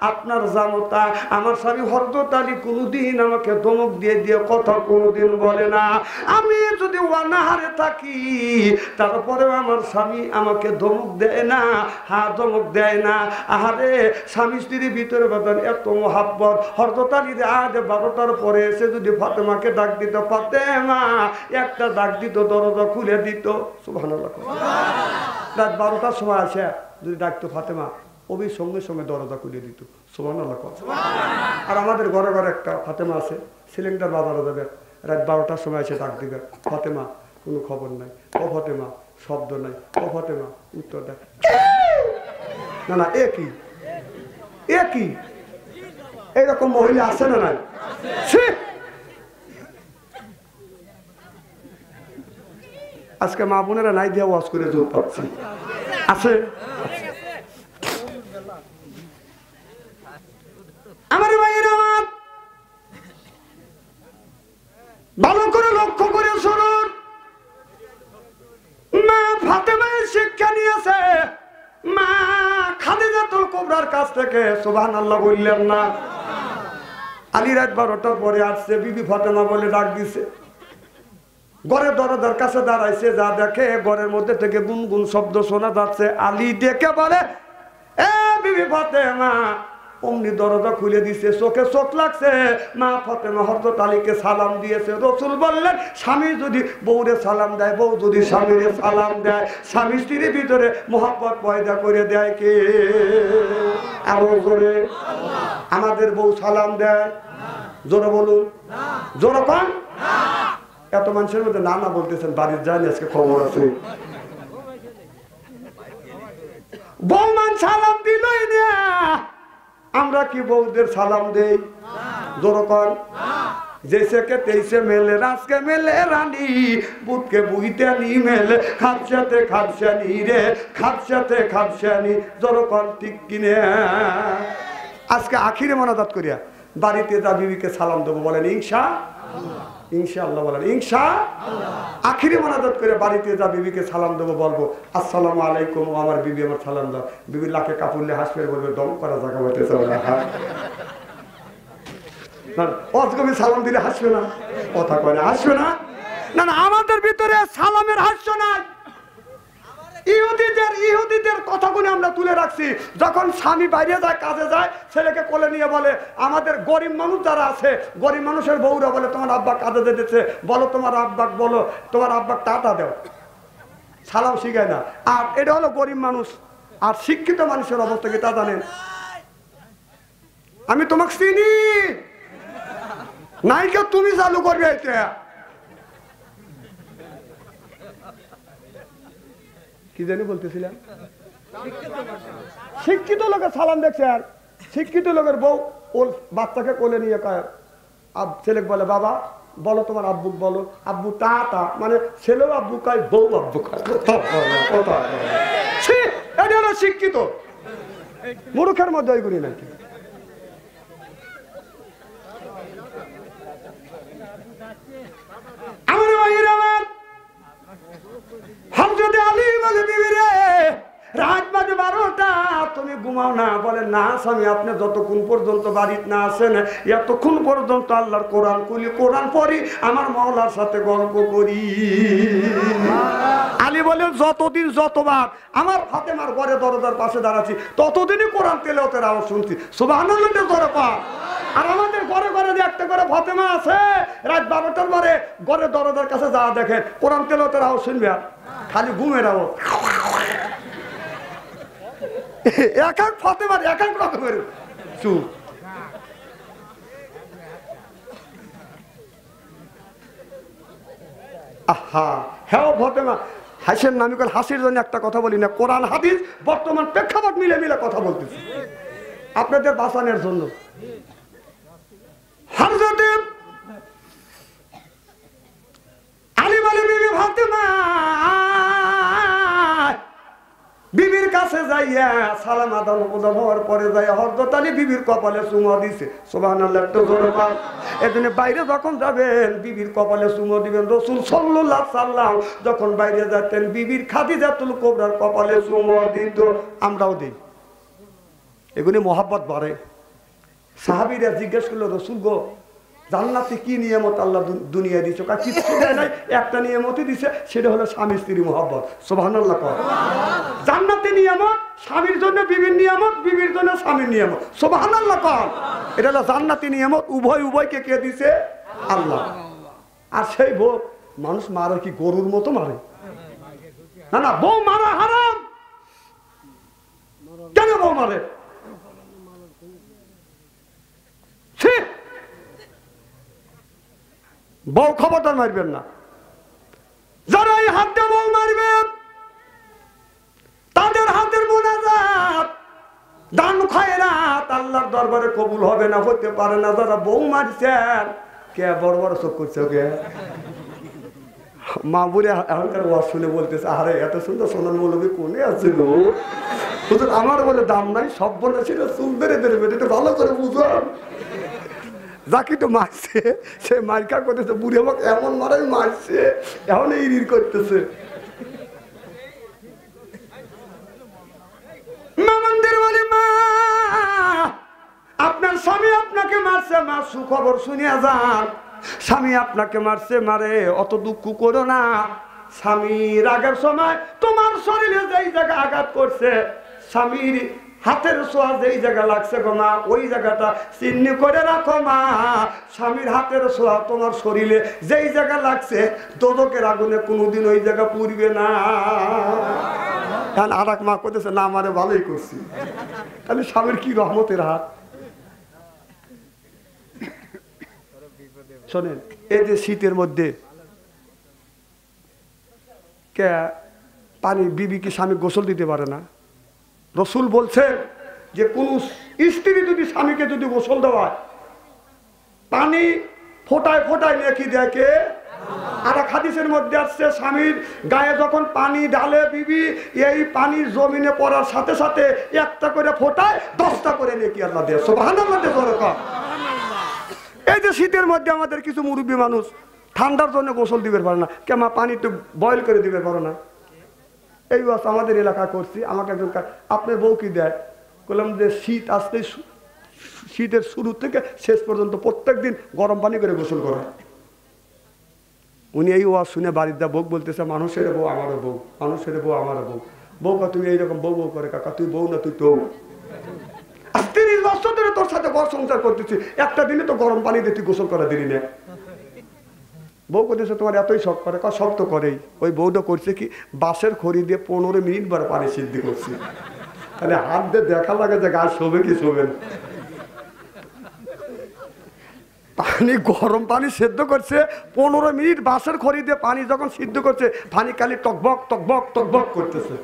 আপনার জামতা, আমার স্বামী হরদতালি কোনোদিন আমাকে ধমক দিয়ে দিয়ে কথা কোনোদিন বলে না, আমি যদি অনাহারে থাকি তারপরেও আমার স্বামী আমাকে ধমক দেয় না, হ্যাঁ ধমক দেয় না। আহারে স্বামী স্ত্রীর ভিতরে বাদান এত মহাব্বত, হরদতালি আজ 12টার পরে এসে যদি ফাতেমাকে ডাক দিত, ফাতেমা একটা ডাক দিত, দরজা খুলে দিত, সুবহানাল্লাহ। রাত 12টার সময় আসে যদি ডাকতো ফাতেমা, ওই সঙ্গে সঙ্গে দরজা খুলে দিত, সুবহানাল্লাহ। আর আমাদের ঘরে ঘরে একটা ফাতেমা আছে, সিলিন্ডার বাজারে যাবে, রাত 12টার সময় এসে ডাক দিবে, ফাতেমা কোনো খবর নাই, ও ফাতেমা শব্দ নাই, ও ফাতেমা উত্তর দেয় না না একই একই। এইরকম মহিলা আছে না নাই? আজকে মা বোনেরা নাই দিয়ে ওয়াজ করে জোর পাচ্ছি আছে। আমার ভাইয়ের আমার ভালো করে লক্ষ্য করে শুনুন, মা ফাতেমা শিক্ষা নিয়েছে মা খাদিজাতুল কুবরার কাছ থেকে, সুবহানাল্লাহ বললেন না। আলী রাত 12টার পরে আসছে, বিবি ফাতেমা বলে ডাক দিছে, ঘরের দরজার কাছে দাঁড়াইছে, যা দেখে ঘরের মধ্যে থেকে গুনগুন শব্দ শোনা যাচ্ছে। আলী ডেকে বলে এ বিবি ফাতেমা, অমনি দরজা খুলে দিছে, চোখে চোখ লাগছে। মা ফাতেমা হযরত আলীকে সালাম দিয়েছে। রাসূল বললেন স্বামী যদি বউরে সালাম দেয়, বউ যদি স্বামীরে সালাম দেয়, স্বামী স্ত্রীর ভিতরে মহব্বত পয়দা করে দেয় কে? আরো জোরে। আমাদের বউ সালাম দেয়? জোরে বলুন, জোরে কোন? এত মানুষের মধ্যে না না বলতেছেন, বাড়ির যায়নি আজকে খবর আছে। বৌমান সালাম দিলই না, আমরা কি বউদের সালাম দেই? জোরকর जैसे के तैसे मेले रास के मेले रानी बुत के बुईते नी मेले खापशाते खापशानी रे खापशाते खापशानी जरकन ठीक किने आज के आखिरी मोनाजात करिया बाड़ीते जा बीबी के सालाम देबो बोलेन इंशाअल्लाह इंशाअल्लाह बोलेन इंशाअल्लाह आखिरी मोनाजात करे बाड़ीते जा बीबी के सालाम देबो बोलबो अस्सलामु आलाइकुम आमार बीबी आमार सालाम दाও बीबी लाके कापुरले हासবে বলবে দম করা জায়গা হইতেছে না অজগবি সালাম দিলে হাসবে না কথা কয় না হাসবে না না না আমাদের ভিতরে সালামের হাস্য নাই ইহুদিদের কথাগুলো আমরা তুলে রাখছি যখন স্বামী বাইরে যায় কাজে যায় ছেলেকে কোলে নিয়ে বলে আমাদের গরিব মানুষ যারা আছে গরিব মানুষের বউরা বলে তোমার আব্বা কাজে যেতেছে বলো তোমার আব্বাক বলো তোমার আব্বাক টাটা দাও সালাম শিখায় না আর এটা হলো গরিব মানুষ আর শিক্ষিত মানুষের অবস্থা কি তা জানেন আমি তোমাকে চিনি নাইকে তুমি চালু করবে এটা কি জানি বলতেছিলাম শিক্ষিত লোকের সালাম দেখছে আর শিক্ষিত লোকের বউ ওর বাচ্চাকে কোলে নিয়ে কয় ছেলেকে বলে বাবা বলো তোমার আব্বু বলো আব্বু টাটা মানে ছেলেও আব্বু কয় বউ আব্বু কয় এটা হলো শিক্ষিত মূর্খের মধ্যে ওইগুলি নাকি রাত বাজে 12টা, তুমি ঘুমাও না? বলে না স্বামী, আপনি যতক্ষণ পর্যন্ত বাড়িতে না আসেন এতক্ষণ পর্যন্ত আল্লাহর কোরআন খুলি, কোরআন পড়ি, আমার মাওলার সাথে গল্প করি। আলী বলেন যতদিন যতবার আমার ফাতেমার ঘরে দরজার পাশে দাঁড়াচ্ছি ততদিনই কোরআন তেলাওয়াতের আওয়াজ শুনছি। সুবহানাল্লাহ জোরে পড়। আর আমাদের ঘরে ঘরে যে একটা করে ফাতেমা আছে, রাত 12টার পরে ঘরে দরজার কাছে যা দেখেন কোরআন তেলাওয়াতের আওয়াজ শুনবে, খালি ঘুমের আওয়াজ। এক এক ফাতেমার এক এক রকমের চুপ। আহা হ্যাঁ ফাতেমা হাসেন না, আমি হাসির জন্য একটা কথা বলি না, কোরআন হাদিস বর্তমান প্রেক্ষাপট মিলে মিলে কথা বলতেছি আপনাদের বাঁচানোর জন্য। হযরতে আলী বলে বিবি ফাতেমা বিবির কাছে যাইয়া সালাম আদান প্রদান হওয়ার পরে যাইয়া হযরত আলী বিবির কপালে চুমা দিছে। সুবহানাল্লাহ একটু জোরে বল। এজন্য বাইরে যখন যাবেন বিবির কপালে চুমা দিবেন। রাসূল সাল্লাল্লাহু আলাইহি সাল্লাম যখন বাইরে যেতেন বিবির খাদিজাতুল কুবরার কপালে চুমা দিত, আমরাও দিই। এগুলি মহব্বত বাড়ে। সাহাবীরা জিজ্ঞেস করলো রাসূল গো জান্নাতে কি নিয়ামত আল্লাহ দুনিয়া দিয়েছে? কিছু দেয় নাই, একটা নিয়ামতই দিছে, সেটা হলো স্বামী স্ত্রী মহব্বত। সুবহানাল্লাহ। জান্নাতে নিয়ামত, স্বামীর জন্য বিবির নিয়ামত, বিবির জন্য স্বামীর নিয়ামত। সুবহানাল্লাহ। এটা হলো জান্নাতি নিয়ামত, উভয় উভয়কে কে দিছে? আল্লাহ। আর সেই বউ মানুষ মারে কি গরুর মতো মারে? না না, বউ মারা হারাম। কেন বউ মারে? বউ খবরদার মারবেন না। যারা এই হাত দিয়ে বউ মারবে তাদের হাতের মুনাজাত দান খয়রাত আল্লাহর দরবারে কবুল হবে না, হতে পারে না। যারা বউ মারছেন কে বড় বড় চোখ করছে ওকে মা বুড়ে এখনকার ওয়াজ শুনে বলতেছে আরে এত সুন্দর সোনার মৌলবী কোনে আছে গো, আমার বলে দাম নাই, সব বলে সেটা চুল বেড়ে দেবে, এটা ভালো করে বুঝলাম। যাকে তো মারছে সে মার্কা করতেছে, বুড়ি আমাকে এমন মারাই মারছে, এখন ইরির করতেছে। আপনার স্বামী আপনাকে মারছে, মা সুখবর শুনিয়া যান। স্বামী আপনাকে মারছে, মারে অত দুঃখ করো না। স্বামীর আগের সময় তোমার শরীরে যেই জায়গা আঘাত করছে, স্বামীর হাতের ছোঁয়া যেই জায়গা লাগছে গো মা, ওই জায়গাটা চিহ্ন করে রাখো মা। স্বামীর হাতের ছোঁয়া তোমার শরীরে যেই জায়গা লাগছে দোজখের আগুনে কোনোদিন ওই জায়গা পুড়বে না। আর এক মা করতেছে না আমারে ভালোই করছি। তাহলে স্বামীর কি রহমতের হাত। শোনেন, এই যে শীতের মধ্যে কে পানি বিবি কি স্বামী গোসল দিতে পারে না? রাসূল বলছেন যে কোন স্ত্রী যদি স্বামীকে যদি গোসল দেওয়ায় পানি ফোটায় ফোটায় নেকি দেখে। আর এক হাদিসের মধ্যে আসছে স্বামীর গায়ে যখন পানি ঢালে বিবি, এই পানি জমিনে পড়ার সাথে সাথে একটা করে ফোটায় 10টা করে নেকি আল্লাহ দেয়। সুবহানাল্লাহ। এই যে শীতের মধ্যে আমাদের কিছু মুরব্বী মানুষ ঠান্ডার জন্য গোসল দিবে পারে না, কেমন পানি একটু বয়েল করে দিবে পারো না। এই ওয়াজ আমাদের এলাকা করছি। আমাকে একজন আপনার বউ কি দেয়? বললাম যে শীত আসতে, শীতের শুরু থেকে শেষ পর্যন্ত প্রত্যেক দিন গরম পানি করে গোসল করে। উনি এই ওয়াজ শুনে বাড়ির বউ বলতেছে মানুষের বউ আমারও বউ, মানুষের বউ আমারও বউ। বউকা তুমি এইরকম বউ বউ করে, কাকা তুই বউ না তুই তো 30 বছর ধরে তোর সাথে ঘর সংসার করতেছি, একটা দিনে তো গরম পানি দিয়ে তুই গোসল করা দিলি না। বউ করতেছে তোমার এতই শখ করে, শখ তো করেই। ওই বউটা করছে কি বাঁশের খড়ি দিয়ে 15 মিনিট বার পানি সিদ্ধ করছে। তাহলে হাত দিয়ে দেখা লাগে যে গাছ শোবে কি শোবে না। পানি গরম পানি সেদ্ধ করছে 15 মিনিট, বাঁশের খড়ি দিয়ে পানি যখন সিদ্ধ করছে পানি খালি টকবক টকবক টকবক করতেছে।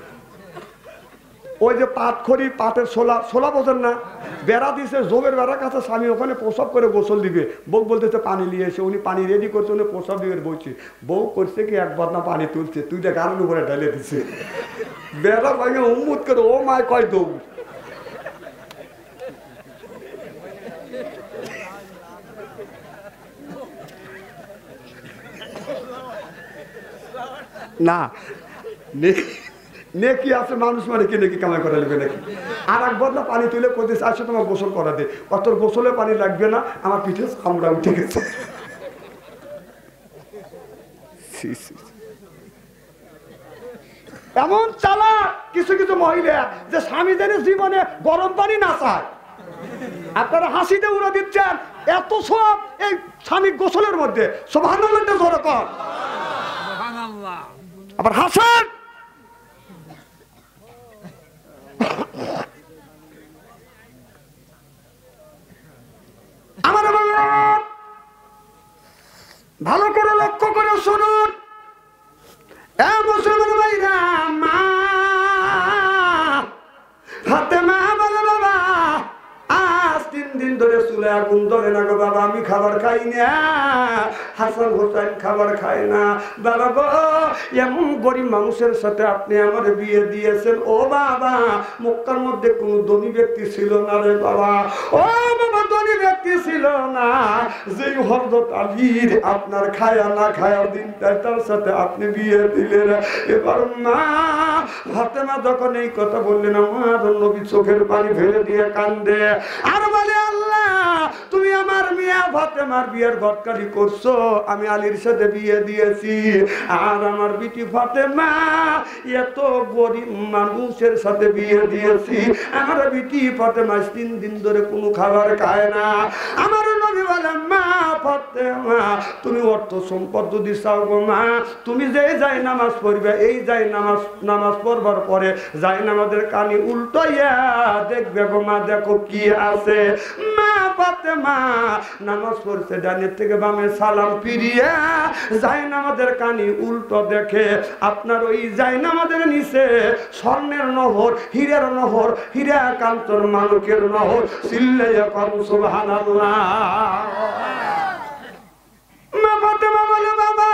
ওই যে পাট খড়ি, পাটের ছোলা বোঝেন না, বেড়া দিয়েছে, জোবের বেড়ার কাছে স্বামী ওখানে প্রসব করে গোসল দিবে। বউ বলতেছে পানি নিয়ে এসে, উনি পানি রেডি করছে, উনি প্রসব দিবে বলছে। বউ করছে কি এক বদনা পানি তুলছে, তুইটা গাড়ির উপরে ঢেলে দিচ্ছে। বেড়া ভাঙে উম্মুত করে ও মায় কয় দৌড়। না নেকি আছে, মানুষ মানে কি নেকি কামাই করে নেবে নাকি? আর এক বদলা পানি তুলে কোথায় আসে তোমার গোসল করা দে, অত গোসলে পানি লাগবে না, আমার পিঠে আমরা উঠে গেছে। এমন চালা কিছু কিছু মহিলা যে স্বামীদের জীবনে গরম পানি না চায়, আপনারা হাসিতে উড়ে দিচ্ছেন, এত সব এই স্বামী গোসলের মধ্যে। সুবহানাল্লাহ জোরে কর, আবার হাসেন। আমার ভালো করে লক্ষ্য করে শুনুন, মুসলমান ভাইরা, মা ফাতেমা বলে বাবা আজ 3 দিন ধরে চুলে আগুন ধরে না গো বাবা, আমি খাবার খাই না, হাসান হোসেন খাবার খায় না বাবা গো, এমন গরিব মানুষের সাথে আপনি আমার বিয়ে দিয়েছেন। ও বাবা, মক্কার মধ্যে কোন ধনী ব্যক্তি ছিল না রে বাবা, ও বাবা ধনী ব্যক্তি ছিল না, যে হযরত আলীর আপনার খায়া না খায়া দিনটা তার সাথে আপনি বিয়ে দিলেন। এবার মা ফাতেমা যখন এই কথা বললেন, আমার নবী চোখের পানি ফেলে দিয়ে কান্দে আর বলে, আল্লাহ তুমি আমার মিয়া ফাতেমার বিয়ের ঘটকালি করছো, আমি আলীর সাথে বিয়ে দিয়েছি, আর আমার বিটি ফাতেমা এত গরিব মানুষের সাথে বিয়ে দিয়েছি, আমার বিটি ফাতেমা 3 দিন ধরে কোনো খাবার খায় না। আমার নবী বলে, মা ফাতেমা তুমি অর্থ সম্পদ যদি চাও গো মা, তুমি যে যাই নামাজ পড়বে, এই যাই নামাজ পড়বার পরে যাই নামাজের কানি উল্টাইয়া দেখবে গো মা, দেখো কি আছে। মা ফাতেমা নামাজ পড়ছে, ডানের থেকে বামে সালাম ফিরিয়া যাই নামাজের কানি উল্টো দেখে, আপনার ওই যাই নামাজের নিচে স্বর্ণের নহর, হীরের নহর, হীরা কান্তর মালকের নহর, চিল্লাইয়া করো সুবহানাল্লাহ। মা ফাতেমা বলে, বাবা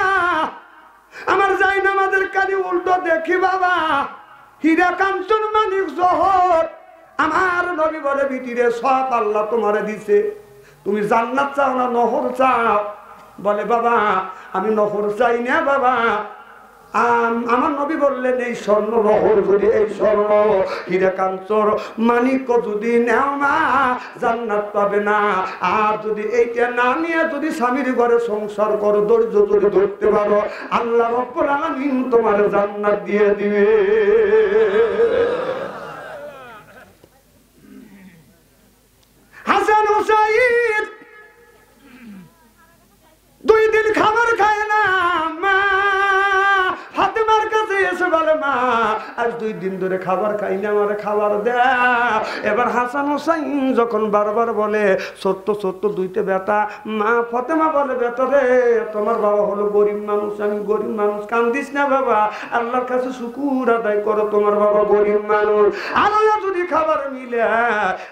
আমার যাই নামাজের কানি উল্টো দেখি বাবা, হীরা কাঞ্চন মানিক জহর। আমার নবী বলে, বিটিরে সব আল্লাহ তোমারে দিছে, তুমি জান্নাত চাও না নহর চাও? বলে, বাবা আমি নহর চাই না বাবা। আমার নবী বললেন, এই স্বর্ণ নহর যদি, এই স্বর্ণ হীরা কাঞ্চন মানিক যদি নেও না জান্নাত পাবে না, আর যদি এইটা না নিয়ে যদি স্বামীর ঘরে সংসার করো, ধৈর্য যদি ধরতে পারো, আল্লাহ রাব্বুল আলামিন তোমার জান্নাত দিয়ে দিবে। হাসান হুসাইন 2 দিন খাবার খায় না, মা ফাতেমার কাছে এসে বলে, মা আজ 2 দিন ধরে খাবার খাই না, আমার খাবার দাও। এবার হাসান হুসাইন যখন বারবার বলে, সত্য সত্য 2টা বেটা, মা ফাতেমা বলে, বেটা রে তোমার বাবা হলো গরিব মানুষ, আমি গরিব মানুষ, কান্দিস না বাবা, আল্লাহর কাছে শুকর আদায় করো, তোমার বাবা গরিব মানুষ, আল্লাহ যদি খাবার মিলে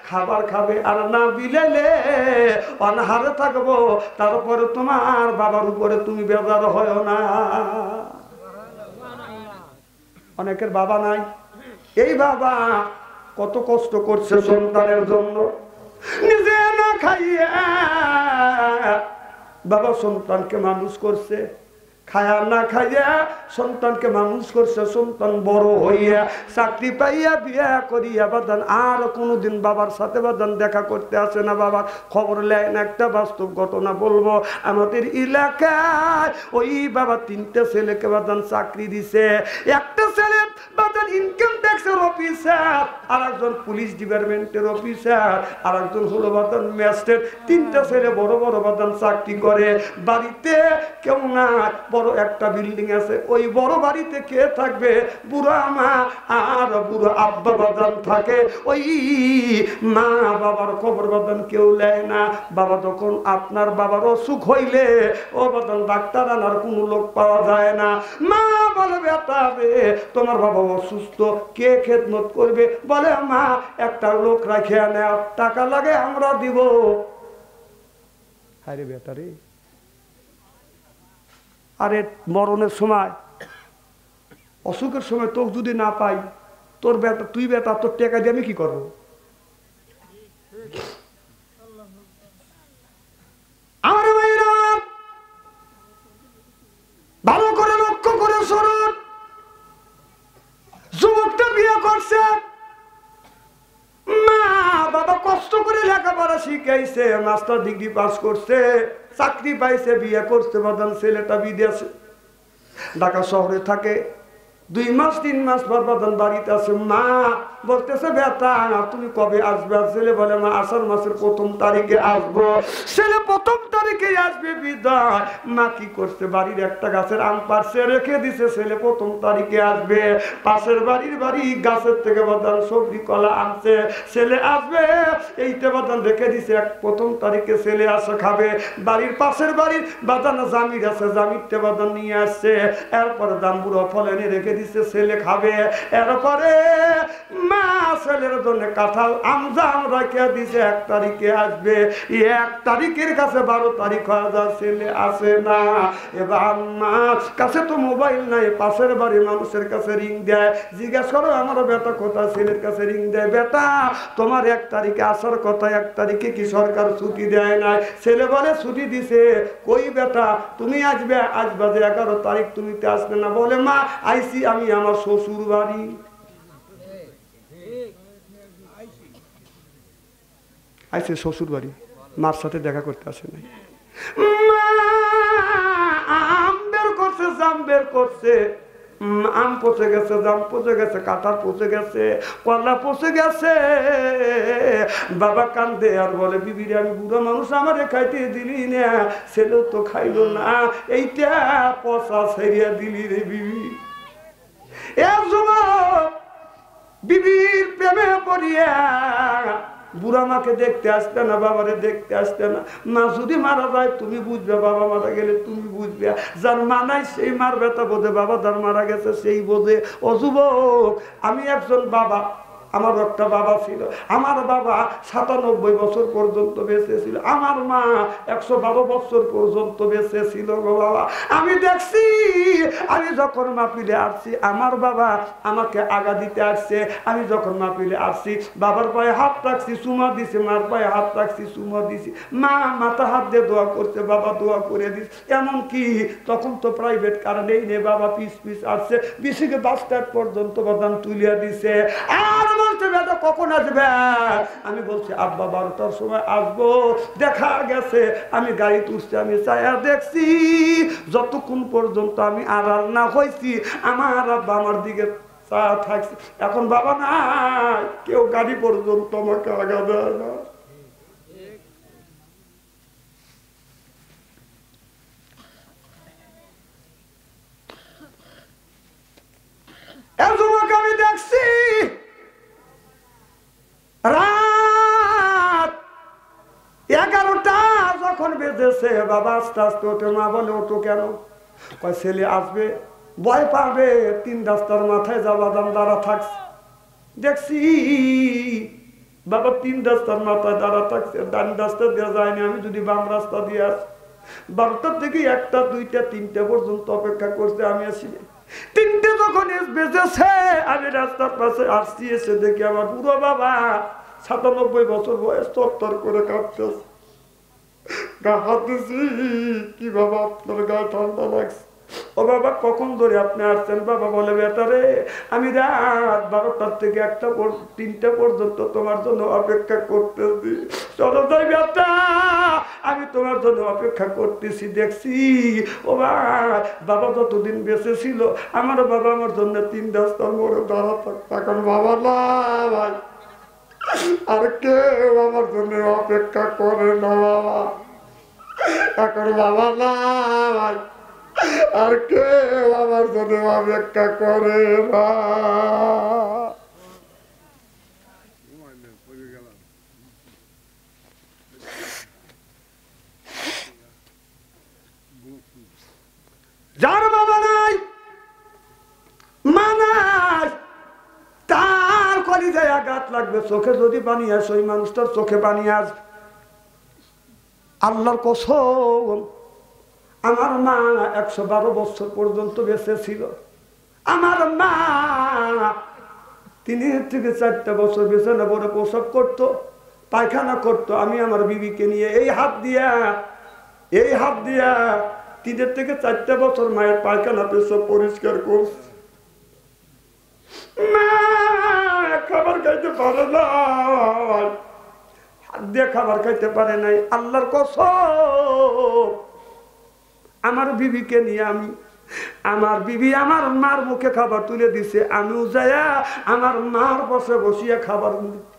খাবার খাবে, আর না মিলেলে অনাহারে থাকবো, তারপরে তোমার বাবার উপরে তুমি বেজার হয় না। অনেকের বাবা নাই, এই বাবা কত কষ্ট করছে সন্তানের জন্য, নিজে না খাইয়া বাবা সন্তানকে মানুষ করছে, খায়া না খাইয়া সন্তানকে মানুষ করছে, সন্তান বড় হইয়া চাকরি পাইয়া বিয়া করিয়া বাদান আর কোনোদিন বাবার সাথে বাদান দেখা করতে আসে না, বাবার খবর নেয় না। একটা বাস্তব ঘটনা বলবো, আমাদের এলাকায় ওই বাবা 3টে ছেলেকে বাদান চাকরি দিছে, একটা ছেলে বাদান ইনকাম ট্যাক্সের অফিসার, আর একজন পুলিশ ডিপার্টমেন্টের অফিসার, আর একজন হলো বাদান ম্যাজিস্ট্রেট। 3টা ছেলে বড় বড় বাদান চাকরি করে, বাড়িতে কেউ না, বড় একটা বিল্ডিং আছে, ওই বড় বাড়িতে কে থাকবে? বুড়া মা আর বুড়া আব্বা বাদান থাকে, ওই মা বাবার খবর বাদান কেউ নেয় না। বাবা তখন আপনার বাবার অসুখ হইলে ও বাদান ডাক্তার আনার কোনো লোক পাওয়া যায় না। মা বলে, বেটা রে তোমার বাবা অসুস্থ, কে খেদমত করবে? বলে, মা একটা লোক রাখে আনে, টাকা লাগে আমরা দিব। আরে বেটা রে, আরে মরণের সময় অসুখের সময় তোকে যদি না পাই, তোর বেটা তুই বেটা তোর টাকা দিয়ে আমি কি করবো? আমার ভাইরা ভালো করে লক্ষ্য করে শুনুন, যুবক লেখাপড়া শিখাইছে, মাস্টার ডিগ্রি পাস করছে, চাকরি পাইছে, বিয়ে করতে বাদান। ছেলেটা বিদেশে ঢাকা শহরে থাকে। 2 মাস 3 মাস পর বাদান বাড়িতে আছে। মা বলতেছে বেটা তুমি কবে আসবে? ছেলে বলে মা আষাঢ় মাসের 1ম তারিখে আসবো। ছেলে 1ম তারিখে আসবে বিদায়। মা কি করছে, বাড়ির একটা গাছের আম পাড়ছে রেখে দিছে, ছেলে 1ম তারিখে আসবে। পাশের বাড়ির গাছের থেকে বাদান সবজি কলা আনছে, ছেলে আসবে এইটা বাদান রেখে দিছে। 1ম তারিখে ছেলে আসে খাবে। বাড়ির পাশের বাড়ির বাদান জামির আছে, জামিরটা বাদান নিয়ে আসছে। এরপরে জাম্বুরা ফল এনে রেখে দিছে, ছেলে খাবে। এরপরে মা ছেলের জন্য কাঁঠাল আমজাম রেখে দিছে, 1 তারিখে আসবে। 1 তারিখের কাছে 12 তারিখ হয়ে যায়, ছেলে আসে না। এবার আমার কাছে তো মোবাইল নাই, পাশের বাড়ির মানুষের কাছে রিং দেয়, জিজ্ঞাসা করো আমার বেটা কোথায়? ছেলের কাছে রিং দেয়, বেটা তোমার 1 তারিখে আসার কথা, 1 তারিখে কি সরকার ছুটি দেয় নাই? ছেলে বলে ছুটি দিছে। কই বেটা তুমি আসবে? আজ বাজে 11 তারিখ, তুমি তো আসবে না। বলে মা আইসি আমি আমার শ্বশুর বাড়ি। আইসে শ্বশুর বাড়ি, মার সাথে দেখা করতে আসে নাই। আম বের করছে, জাম বের করছে, আম পচে গেছে, জাম পচে গেছে, কাঁঠাল পচে গেছে, কলা পচে গেছে। বাবা কান্দে আর বলে বিবিরে আমি বুড়ো মানুষ, আমারে খাইতে দিলি না, ছেলেও তো খাইলো না, এইটা পচা ছেড়িয়া দিলি রে বিবি। এ যুবক বিবির প্রেমে পড়িয়া বুড়া মাকে দেখতে আসতে না, বাবারে দেখতে আসতে না। মা যদি মারা যায় তুমি বুঝবে, বাবা মারা গেলে তুমি বুঝবে। যার মা নাই সেই মার ব্যথা বোধে, বাবা যার মারা গেছে সেই বোধে। ও যুবক আমি একজন বাবা, আমার একটা বাবা ছিল, আমার বাবা 97 বছর পর্যন্ত বেঁচে ছিল, আমার মা 112 বছর পর্যন্ত বেঁচে ছিল গো বাবা। আমি দেখছি, আমি যখন মাহফিলে আসছি আমার বাবা আমাকে আগা দিতে আসছে, আমি যখন মাহফিলে আসছি বাবার পায়ে হাত রাখছি, চুমা দিছে, মার পায়ে হাত রাখছি, চুমা দিছি, মা মাথা হাত দিয়ে দোয়া করছে, বাবা দোয়া করে দিস। এমনকি তখন তো প্রাইভেট কার নেই নে, বাবা পিস পিস আসছে, বিশিকে বাস স্ট্যান্ড পর্যন্ত বাদাম তুলিয়া দিছে। আর বলছে বেটা কখন আসবে? আমি বলছি আব্বা 12টার সময় আসবো। দেখা গেছে আমি গাড়ি তুলছি, আমি চায়া দেখছি যতক্ষণ পর্যন্ত আমি আড়াল না হয়েছি আমার আব্বা আমার দিকে চা থাকছে। এখন বাবা নাই, কেউ গাড়ি পর্যন্ত আমাকে আগা দেয় না। আমি দেখছি রাত 11টা যখন বেজেছে, বাবা আস্তে আস্তে ওঠে। মা বলে ওঠো কেন? কয় ছেলে আসবে, ভয় পাবে, 3 রাস্তার মাথায় যাওয়া দাম দাঁড়া থাকছে। দেখছি বাবা 3 রাস্তার মাথায় দাঁড়া থাকছে, ডান রাস্তা দিয়ে যায়নি, আমি যদি বাম রাস্তা দিয়ে আসি। 12টার থেকে 1টা 2টা 3টে পর্যন্ত অপেক্ষা করছে, আমি আসি। 3টে যখন বেজেছে আমি রাস্তার পাশে আসছি, এসে দেখি আমার বুড়ো বাবা 97 বছর বয়স তরতর করে কাঁপতেছে। গা হাত দিছি, কি বাবা আপনার গায়ে ঠান্ডা লাগছে? ও বাবা কখন ধরে আপনি আসছেন? বাবা বলে বেটা রে আমি রাত 12টার থেকে 3টা পর্যন্ত তোমার জন্য অপেক্ষা করতেছি। চলো যাই বেটা, আমি তোমার জন্য অপেক্ষা করতেছি। দেখছি ও বাবা যতদিন বেঁচে ছিল আমার বাবা আমার জন্য 3 রাস্তার মোড়ে দাঁড়া থাকতো। এখন বাবা না ভাই, আর কেউ আমার জন্য অপেক্ষা করে না বাবা। এখন বাবা না ভাই, আর কেউ আমার জন্য অপেক্ষা করে না। যার বাবা নাই মা নাই তার কলিজায় আঘাত লাগবে, চোখে যদি পানি আসে ওই মানুষটার চোখে পানি আসবে। আল্লাহর কসম আমার মা 112 বছর পর্যন্ত বেঁচে ছিল। আমার মা 3 থেকে 4টা বছর বিছানা পড়ে প্রসব করতো, পায়খানা করতো। আমি আমার বিবিকে নিয়ে এই হাত দিয়া 3 থেকে 4টা বছর মায়ের পায়খানা পেশাব পরিষ্কার করছি। মা খাবার খাইতে পারে না, দিয়ে খাবার খাইতে পারে নাই। আল্লাহর কসম, আমার বিবিকে নিয়ে আমার বিবি আমার মার মুখে খাবার তুলে দিছে, আমিও যাইয়া আমার মার বসে বসিয়া খাবার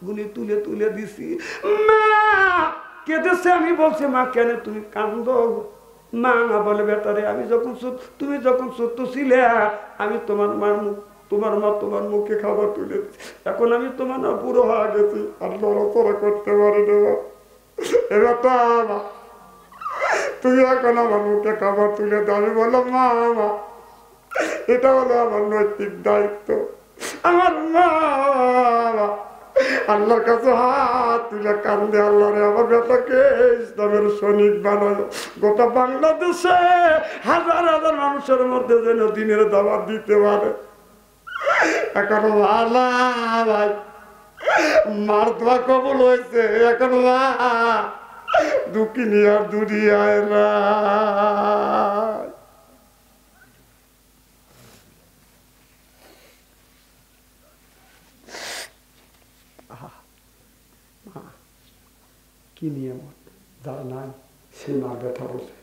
গুলি তুলে তুলে দিছি। মা কেঁদেছে, আমি বলছি মা কেন তুমি কান্দো? মা বলে বেটারে তুমি যখন ছোট্ট ছিলে আমি তোমার মা তোমার মুখে খাবার তুলে দিচ্ছি, এখন আমি তোমার না বুড়ো হয়ে গেছি আর নড়াচড়া করতে পারি না, এবার তুই এখন আমার মুখে খাবার তুলে দাও। আমি বললাম মা এটা হলো আমার নৈতিক দায়িত্ব। আমার মা আল্লাহর কাছে হাত তুলে কান্দে, আল্লাহ রে আমার বেটাকে ইসলামের সৈনিক বানায়, গোটা বাংলাদেশে হাজার হাজার মানুষের মধ্যে যেন দিনের দাওয়াত দিতে পারে। এখন ভাই মার দোয়া কবুল হয়েছে, এখন দুঃখিনী আর দুনিয়ায় না। কি নিয়ামত, যার নাই সে মার ব্যথা বোঝে।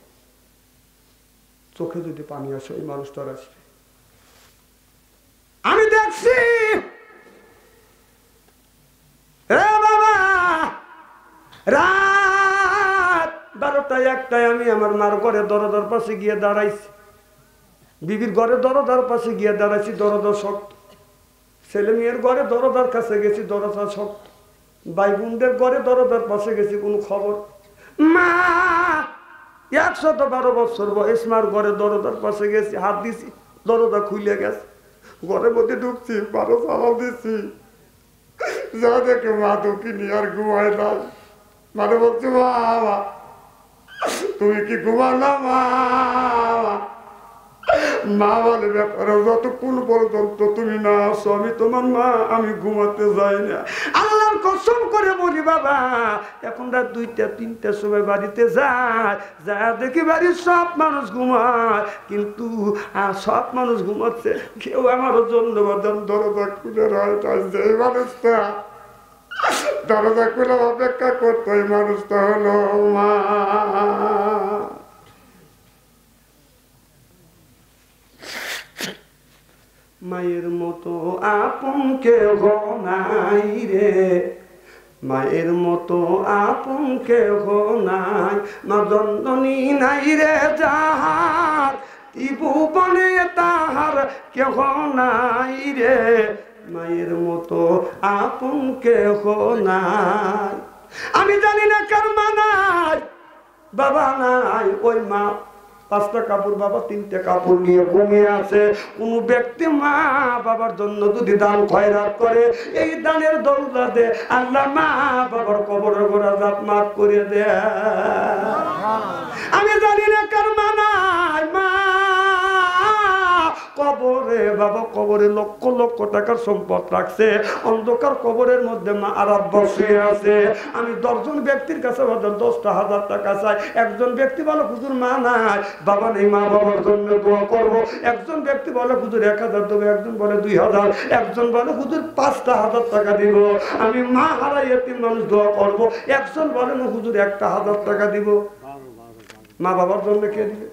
চোখে যদি পানি আসে ওই মানুষটার আসবে। আমি দেখছি রাত 12টায় 1টায় আমি আমার মার ঘরে দরজার পাশে গিয়ে দাঁড়াইছি, বিবির ঘরে দরজার পাশে গিয়ে দাঁড়াইছি, দরজা শক্ত। ছেলে মেয়ের ঘরে দরজার কাছে গেছি, দরজা শক্ত। ভাই বোনদের ঘরে দরজার পাশে গেছি, কোনো খবর। মা 112 বছর বয়স, মার ঘরে দরজার পাশে গেছি, হাত দিছি, দরজা খুলে গেছে। ঘরের মধ্যে ঢুকছি, 12 চালাও দিছি, যা দেখে মা দুঃখিনী আর ঘুমায় না। মানে বলছি মা তুমি কি ঘুমাও না? মা বলে ব্যাপারে যতক্ষণ পর্যন্ত তুমি না আসো আমি তোমার মা, আমি ঘুমাতে যাই না। আল্লাহর কসম করে বলি বাবা, এখন রাত 2টা 3টার সময় বাড়িতে যায়, যা দেখি বাড়ির সব মানুষ ঘুমায়, কিন্তু সব মানুষ ঘুমাচ্ছে, কেউ আমার জন্য দরজা খুলে রয়েছে। এই মানুষটা দরজা খুলে অপেক্ষা করতো, এই মানুষটা হলো মা। মায়ের মতো আপন কেহ নাই রে, মায়ের মতো আপন কেহ নাই, মা জননী নাই রে যাহার, ভুবনে তাহার কেহ নাই রে, মায়ের মতো আপন কেহ নাই। আমি জানি না কার মা নাই, বাবা নাই, ওই মা 5টা কাপড়, বাবা 3টে কাপড় নিয়ে ঘুমিয়ে আছে। কোন ব্যক্তি মা বাবার জন্য যদি দান খয়রাত করে, এই দানের দৌলতে আল্লাহ মা বাবার কবরের গোড়া জাত মাফ করে দেয়। আমি জানি না কার মা নাই, মা কবরে, বাবা কবরে লক্ষ লক্ষ টাকার সম্পদ রাখছে, অন্ধকার কবরের মধ্যে মা আরাম বসে আছে। আমি 10 জন ব্যক্তির কাছে 10,000 টাকা চাই। একজন ব্যক্তি বলে হুজুর মা নাই, বাবা নেই, মা বাবার জন্য দোয়া করবো। একজন ব্যক্তি বলে হুজুর 1000 দেবো, একজন বলে 2000, একজন বলে হুজুর 5,000 টাকা দিব, আমি মা হারাই এতিম মানুষ দোয়া করবো। একজন বলে না হুজুর 1,000 টাকা দিব। মা বাবার জন্য কে দিবে?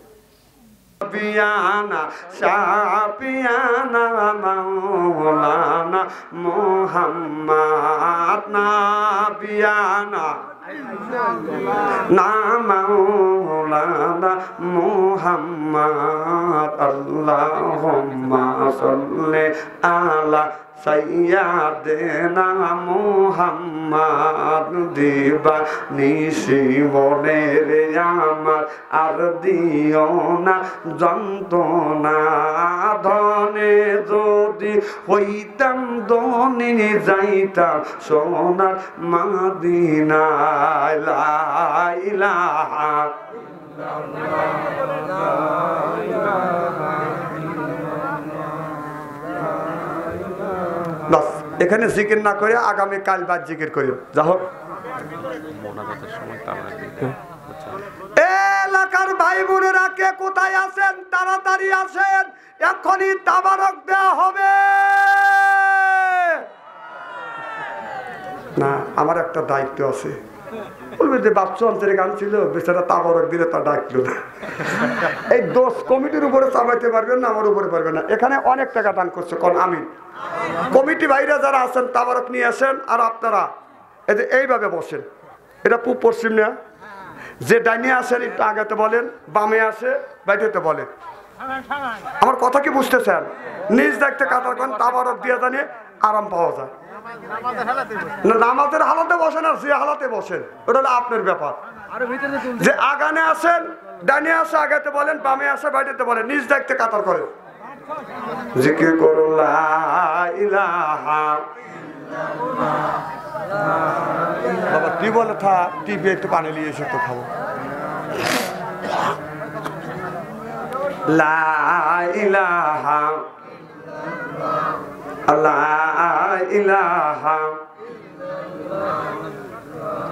শাফিয়ানা শাফিয়ানা মাওলানা মুহাম্মদ নাবিয়ানা না মাওলানা মুহাম্মদ আল্লাহুম্মা সাল্লি আলা সাইয়্যিদিনা মুহাম্মদ দিবা নিশি মনে রে আমার আর দিও না যন্ত্রণা, ধনে যদি হইতাম ধনে যাইতাম সোনার মদিনায়। লা ইলাহা বাস, এখানে জিকির না করে আগামী কাল বাদ জিকির করি। যা হোক এলাকার ভাই বোনেরা কে কোথায় আছেন তাড়াতাড়ি আসেন, এখনই তাবারক দেওয়া হবে। না, আমার একটা দায়িত্ব আছে। বলবে যে বাচ্চু অঞ্চলে গান ছিল বেচারা তাবরক দিলে তা ডাকলো না। এই দোষ কমিটির উপরে চাপাইতে পারবেন না, আমার উপরে পারবেন না। এখানে অনেক টাকা দান করছে, কোন আমিন। কমিটি ভাইরা যারা আছেন তাবরক নিয়ে আসেন, আর আপনারা এই যে এইভাবে বসেন। এটা পূব পশ্চিম না, যে ডাইনে আসেন একটু আগাতে বলেন, বামে আসে বাইরেতে বলেন। আমার কথা কি বুঝতেছেন? নিজ দেখতে কাতার করেন, তাবরক দিয়ে জানিয়ে আরাম পাওয়া যায় না। নামাজের হালাতে বসেন আর যে হালাতে বসেন ওটা হলো আপনার ব্যাপার। যে আগানে আসেন, ডাইনে আসে আগাতে বলেন, বামে আসে বাইরেতে বলেন, নিজ দেখতে কাতার করেন। জিকির করুন লা ইলাহা। বাবা তুই বলে থা, টিভি একটু পানি নিয়ে এসে তো খাবো। লা ইলাহা লা ইলাহা।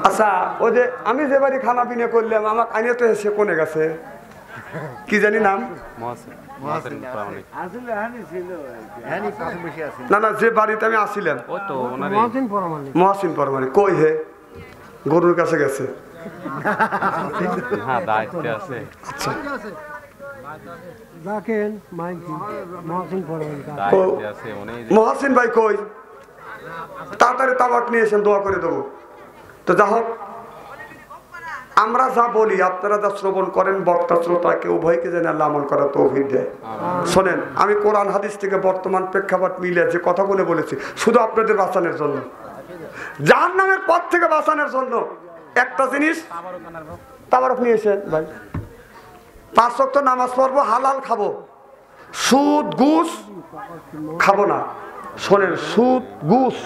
আচ্ছা ওই যে আমি যে বাড়ি খানা পিনা করলাম, আমার কানে তো এসে কোনে গেছে কি জানি নাম, না না যে বাড়িতে আমি আসিলাম মহাসিন পরমানি। কই হে? গরুর কাছে গেছে। আচ্ছা মহাসিন ভাই কই? তাড়াতাড়ি তাবাক নিয়ে এসেন, দোয়া করে দেবো। তো যা হোক, আমরা যা বলি আপনারা যা শ্রবণ করেন, বক্তা শ্রোতাকে উভয়কে যেন আল্লাহ আমল করা তৌফিক দেয়। শোনেন, আমি কোরআন হাদিস থেকে বর্তমান প্রেক্ষাপট মিলে যে কথাগুলো বলেছি শুধু আপনাদের বাঁচানোর জন্য, জাহান্নামের পথ থেকে বাঁচানোর জন্য। একটা জিনিস তাবারক নিয়ে এসেন ভাই, 5 ওয়াক্ত নামাজ পড়বো, হালাল খাবো, সুদ ঘুষ খাবো না। শোনেন, সুদ ঘুষ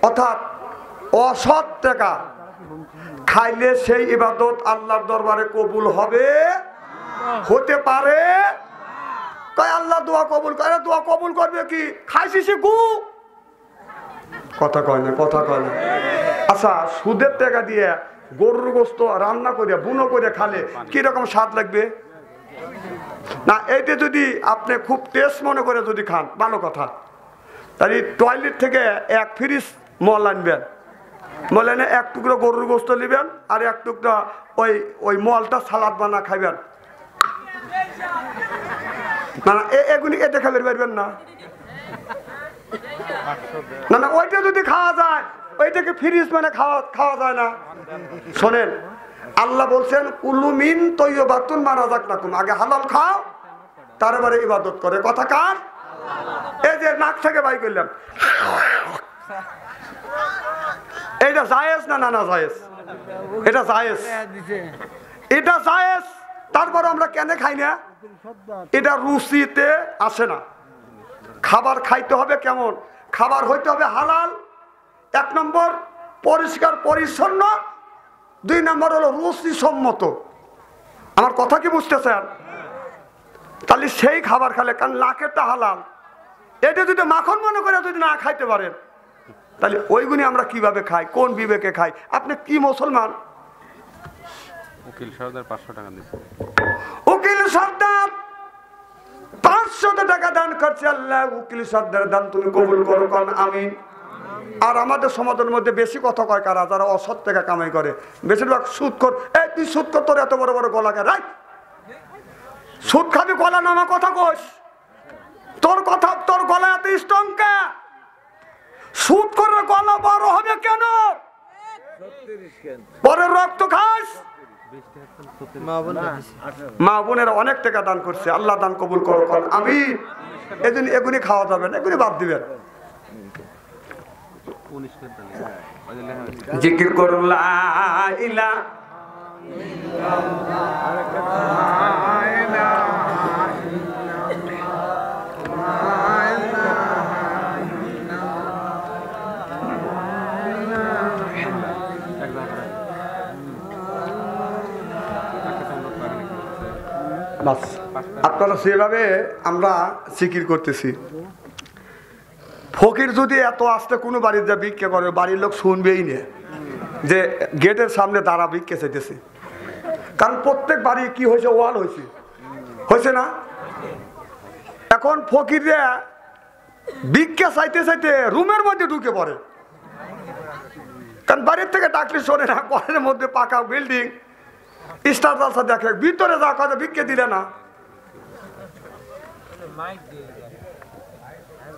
অর্থাৎ অসৎ টাকা খাইলে সেই ইবাদত আল্লাহর দরবারে কবুল হবে, হতে পারে। তাই আল্লাহ দোয়া কবুল করে। দোয়া কবুল করবে কি? খাইছি সে গু, কথা কয় না, কথা কয় না। আচ্ছা সুদের টাকা দিয়ে গরুর গোস্ত রান্না করে বুনো করে খালে কিরকম স্বাদ লাগবে না? এইটা যদি আপনি খুব টেস্ট মনে করে যদি খান, ভালো কথা। তাহলে টয়লেট থেকে 1 ফ্রিজ মল আনবেন, মল এনে 1 টুকরো গরুর গোস্ত নেবেন, আর 1 টুকরা ওই মলটা সালাদ বানা খাইবেন। না না এগুলি এতে খাবার পারবেন না। না না ওইটা যদি খাওয়া যায়, ওইটাকে ফ্রিজ মানে খাওয়া যায় না। শোনেন, আল্লাহ বলছেন কুলু মিন তৈয়বাতুন মা রাযাকনাকুম, আগে হালাল খাও তারপরে ইবাদত করে। কথা কার? এই যে নাক থেকে বাই করলাম, এইটা জায়েজ না? না না জায়েজ, এটা জায়েজ, এটা জায়েজ। তারপরে আমরা কেন খাই না? এটা রুচিতে আসে না। খাবার খাইতে হবে কেমন? খাবার হইতে হবে হালাল, 1 নম্বর পরিষ্কার পরিচ্ছন্ন, 2 নম্বর হলো রুচি সম্মত। আমার কথা কি বুঝতেছেন? তাহলে সেই খাবার খেলে, কারণ নাকেরটা হালাল, এটা যদি মাখন মনে করে যদি না খাইতে পারেন, তাহলে ওইগুলি আমরা কিভাবে খাই, কোন বিবেকে খাই? আপনি কি মুসলমান? উকিল সর্দার 500 টাকা দিচ্ছে। উকিল সর্দার 500 টাকা দান করছে। আল্লাহ উকিল সর্দারের দান তুমি কবুল করো, কারণ আমিন। আর আমাদের সমাজের মধ্যে বেশি কথা কয় কারা? যারা অসৎ টাকা কামাই করে, বেশিরভাগ সুদ কর। এই তুই সুদ কর, তোর এত বড় বড় গলা কে? সুদ খাবি, গলা নামা কথা কস, তোর কথা, তোর গলা এত স্ট্রং কে? সুদ করে গলা বড় হবে কেন? পরের রক্ত খাস। মা বোনেরা অনেক টাকা দান করছে, আল্লাহ দান কবুল করো, কারণ আমিন। এজন্য এগুলি খাওয়া যাবে না, এগুলি বাদ দিবেন। জিকির করুন লা ইলাহা বাস। আপনারা সেভাবে আমরা জিকির করতেছি। ফকির যদি এত আসতে কোনো বাড়ির যা ভিক্ষা করে, বাড়ির লোক শুনবেই না যে গেটের সামনে দাঁড়া ভিক্ষা চাইতেছে। কারণ প্রত্যেক বাড়ি কি হয়েছে, ওয়াল হয়েছে না? এখন ফকিররা ভিক্ষা চাইতে চাইতে রুমের মধ্যে ঢুকে পড়ে, কারণ বাড়ির থেকে ডাকলে শোনে না, ঘরের মধ্যে পাকা বিল্ডিং, স্টার জলসা দেখে, ভিতরে যা কথা ভিক্ষে দিলে না।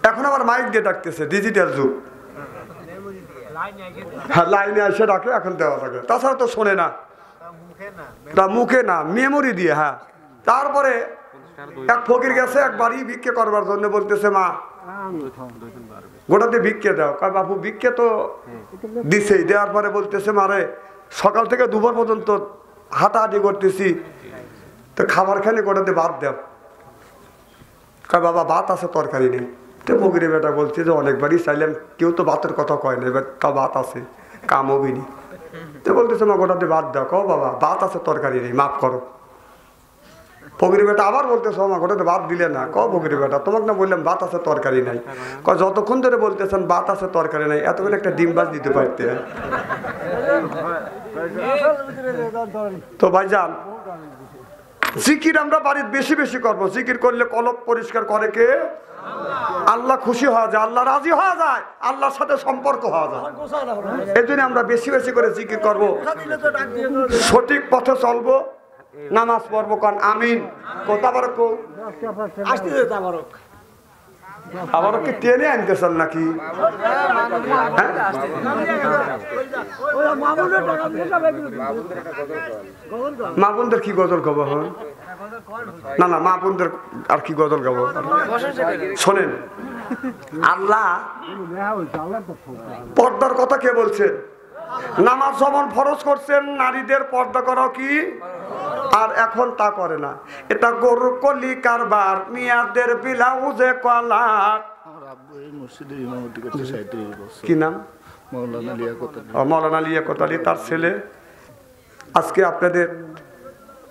এখন আবার মাইক দিয়ে ডাকতেছে, ডিজিটাল যুগ। হ্যাঁ, লাইনে এসে ডাকে, এখন দেওয়া থাকে, তাছাড়া তো শোনে না, তা মুখে না, মেমোরি দিয়ে। হ্যাঁ, তারপরে এক ফকির গেছে এক বাড়ি ভিক্ষে করবার জন্য, বলতেছে মা গোটাতে ভিক্ষে দাও। কারণ বাপু ভিক্ষে তো দিছেই, দেওয়ার পরে বলতেছে মারে সকাল থেকে দুপুর পর্যন্ত হাঁটাহাঁটি করতেছি, তো খাবার খানে গোটাতে ভাত দাও। কার বাবা ভাত আছে তরকারি নেই। তো ফকিরের বেটা বলছে যে অনেকবারই চাইলাম, কেউ তো ভাতের কথা কয় না, এবার তা ভাত আছে, কাম হবিনি। তো বলতেছে মা গোটাতে ভাত দাও। কও বাবা ভাত আছে তরকারি নেই, মাফ করো। ফকির বেটা আবার বলতেছো আমার ঘরে ভাত দিলে না। ক ফকির বেটা তোমাকে না বললাম ভাত আছে তরকারি নাই। ক যতক্ষণ ধরে বলতেছেন ভাত আছে তরকারি নাই, এতক্ষণ একটা ডিম ভাজ দিতে পারতে। তো ভাইজান, জিকির আমরা বাড়ির বেশি বেশি করবো। জিকির করলে কলব পরিষ্কার করে কে? আল্লাহ খুশি হওয়া যায়, আল্লাহ রাজি হওয়া যায়, আল্লাহর সাথে সম্পর্ক হওয়া যায়। এই জন্য আমরা বেশি বেশি করে জিকির করবো, সঠিক পথে চলবো, নামাজ পড়বো। কারণ আমিন তাবারক আবারও কি টেনে আনতেছেন নাকি? মা বোনদের কি গজল গাবো? হয় না না, মা বোনদের আর কি গজল গাবো? শোনেন, আল্লাহ পর্দার কথা কে বলছেন? নামাজ যেমন ফরজ করছেন, নারীদের পর্দা করা কি, আর এখন তা করে না। এটা গরু কলি কারবার, মিয়াদের ব্লাউজে কলা। কি নাম? মৌলানা লিয়াকত আলী, তার ছেলে। আজকে আপনাদের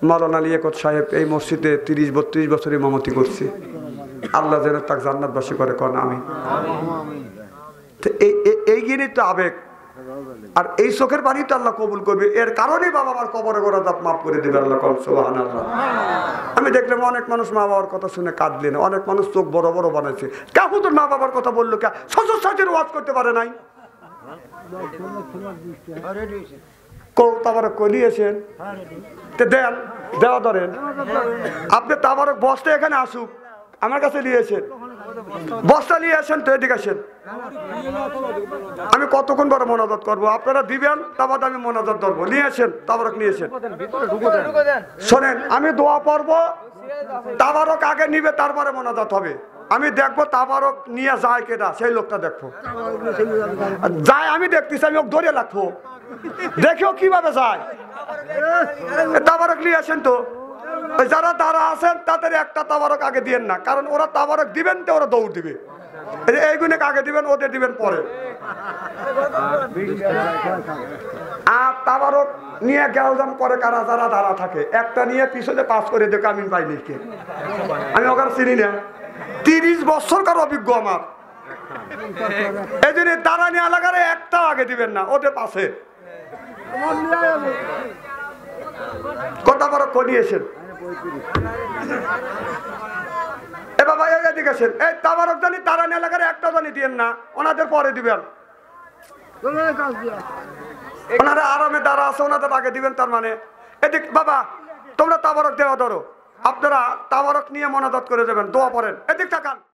মৌলানা লিয়াকত সাহেব এই মসজিদে 30-32 বছর ইমামতি করছে। আল্লাহ যেন তাকে জান্নাতবাসী করে, কন আমি। এই গিয়ে তো আবেগ, আর এই চোখের পানি তো আল্লাহ কবুল করবে। এর কারণে বাবা আমার কবরে গোড়া দাপ মাফ করে দেবে আল্লাহ। সুবহানাল্লাহ। আমি দেখলাম অনেক মানুষ মা বাবার কথা শুনে কাঁদলেন, অনেক মানুষ চোখ বড় বড় বানাইছে। কেউ তোর মা বাবার কথা বললো, কে শ্বশুর শাশুড়ির ওয়াজ করতে পারে নাই? তাবারক কলিয়েছেন দেন, দেওয়া ধরেন। আপনি তাবারক বস্তা এখানে আসুক, আমার কাছে নিয়েছেন, বস্তা নিয়ে আসেন তো, এদিকে আসেন। আমি কতক্ষণ বড় মোনাজাত করবো, আপনারা দিবেন, তারপর আমি মোনাজাত ধরবো। নিয়ে আসেন, তাবারক নিয়ে আসেন। শোনেন, আমি দোয়া পড়বো, তাবারক আগে নিবে, তারপরে মোনাজাত হবে। আমি দেখবো তাবারক নিয়ে যায় কেটা, সেই লোকটা দেখবো। যায় আমি দেখতেছি, আমি ওকে ধরে রাখবো, দেখেও কিভাবে যায়। তাবারক নিয়ে আসেন তো। যারা দাঁড়া আছেন তাদের একটা তাবারক আগে দিবেন না, কারণ ওরা তাবারক দিবেন তো ওরা দৌড় দিবে। এইগুলো আগে দিবেন, ওদের দিবেন পরে। আর তাবারক নিয়ে গেলজাম করে কারা যারা দাঁড়া থাকে, একটা নিয়ে পিছনে পাস করে দেখে আমি পাইনি কে, আমি ওখানে চিনি না। 30 বছরকার অভিজ্ঞ আমার। এই জন্য দাঁড়া নিয়ে এলাকারে একটা আগে দিবেন না, ওদের পাশে। কথা বড় করিয়েছেন এ বাবা, এদিকে আসেন। এই তাবারক জানি তারানি এলাকার একটা জানি দিয়েন না, ওনাদের পরে দিবেন। ওনারা আরামে দাঁড়া আছে, ওনাদের আগে দিবেন। তার মানে এদিক বাবা, তোমরা তাবারক দেওয়া ধরো, আপনারা তাবারক নিয়ে মোনাজাত করে দেবেন, দোয়া পড়েন। এদিক তাকান।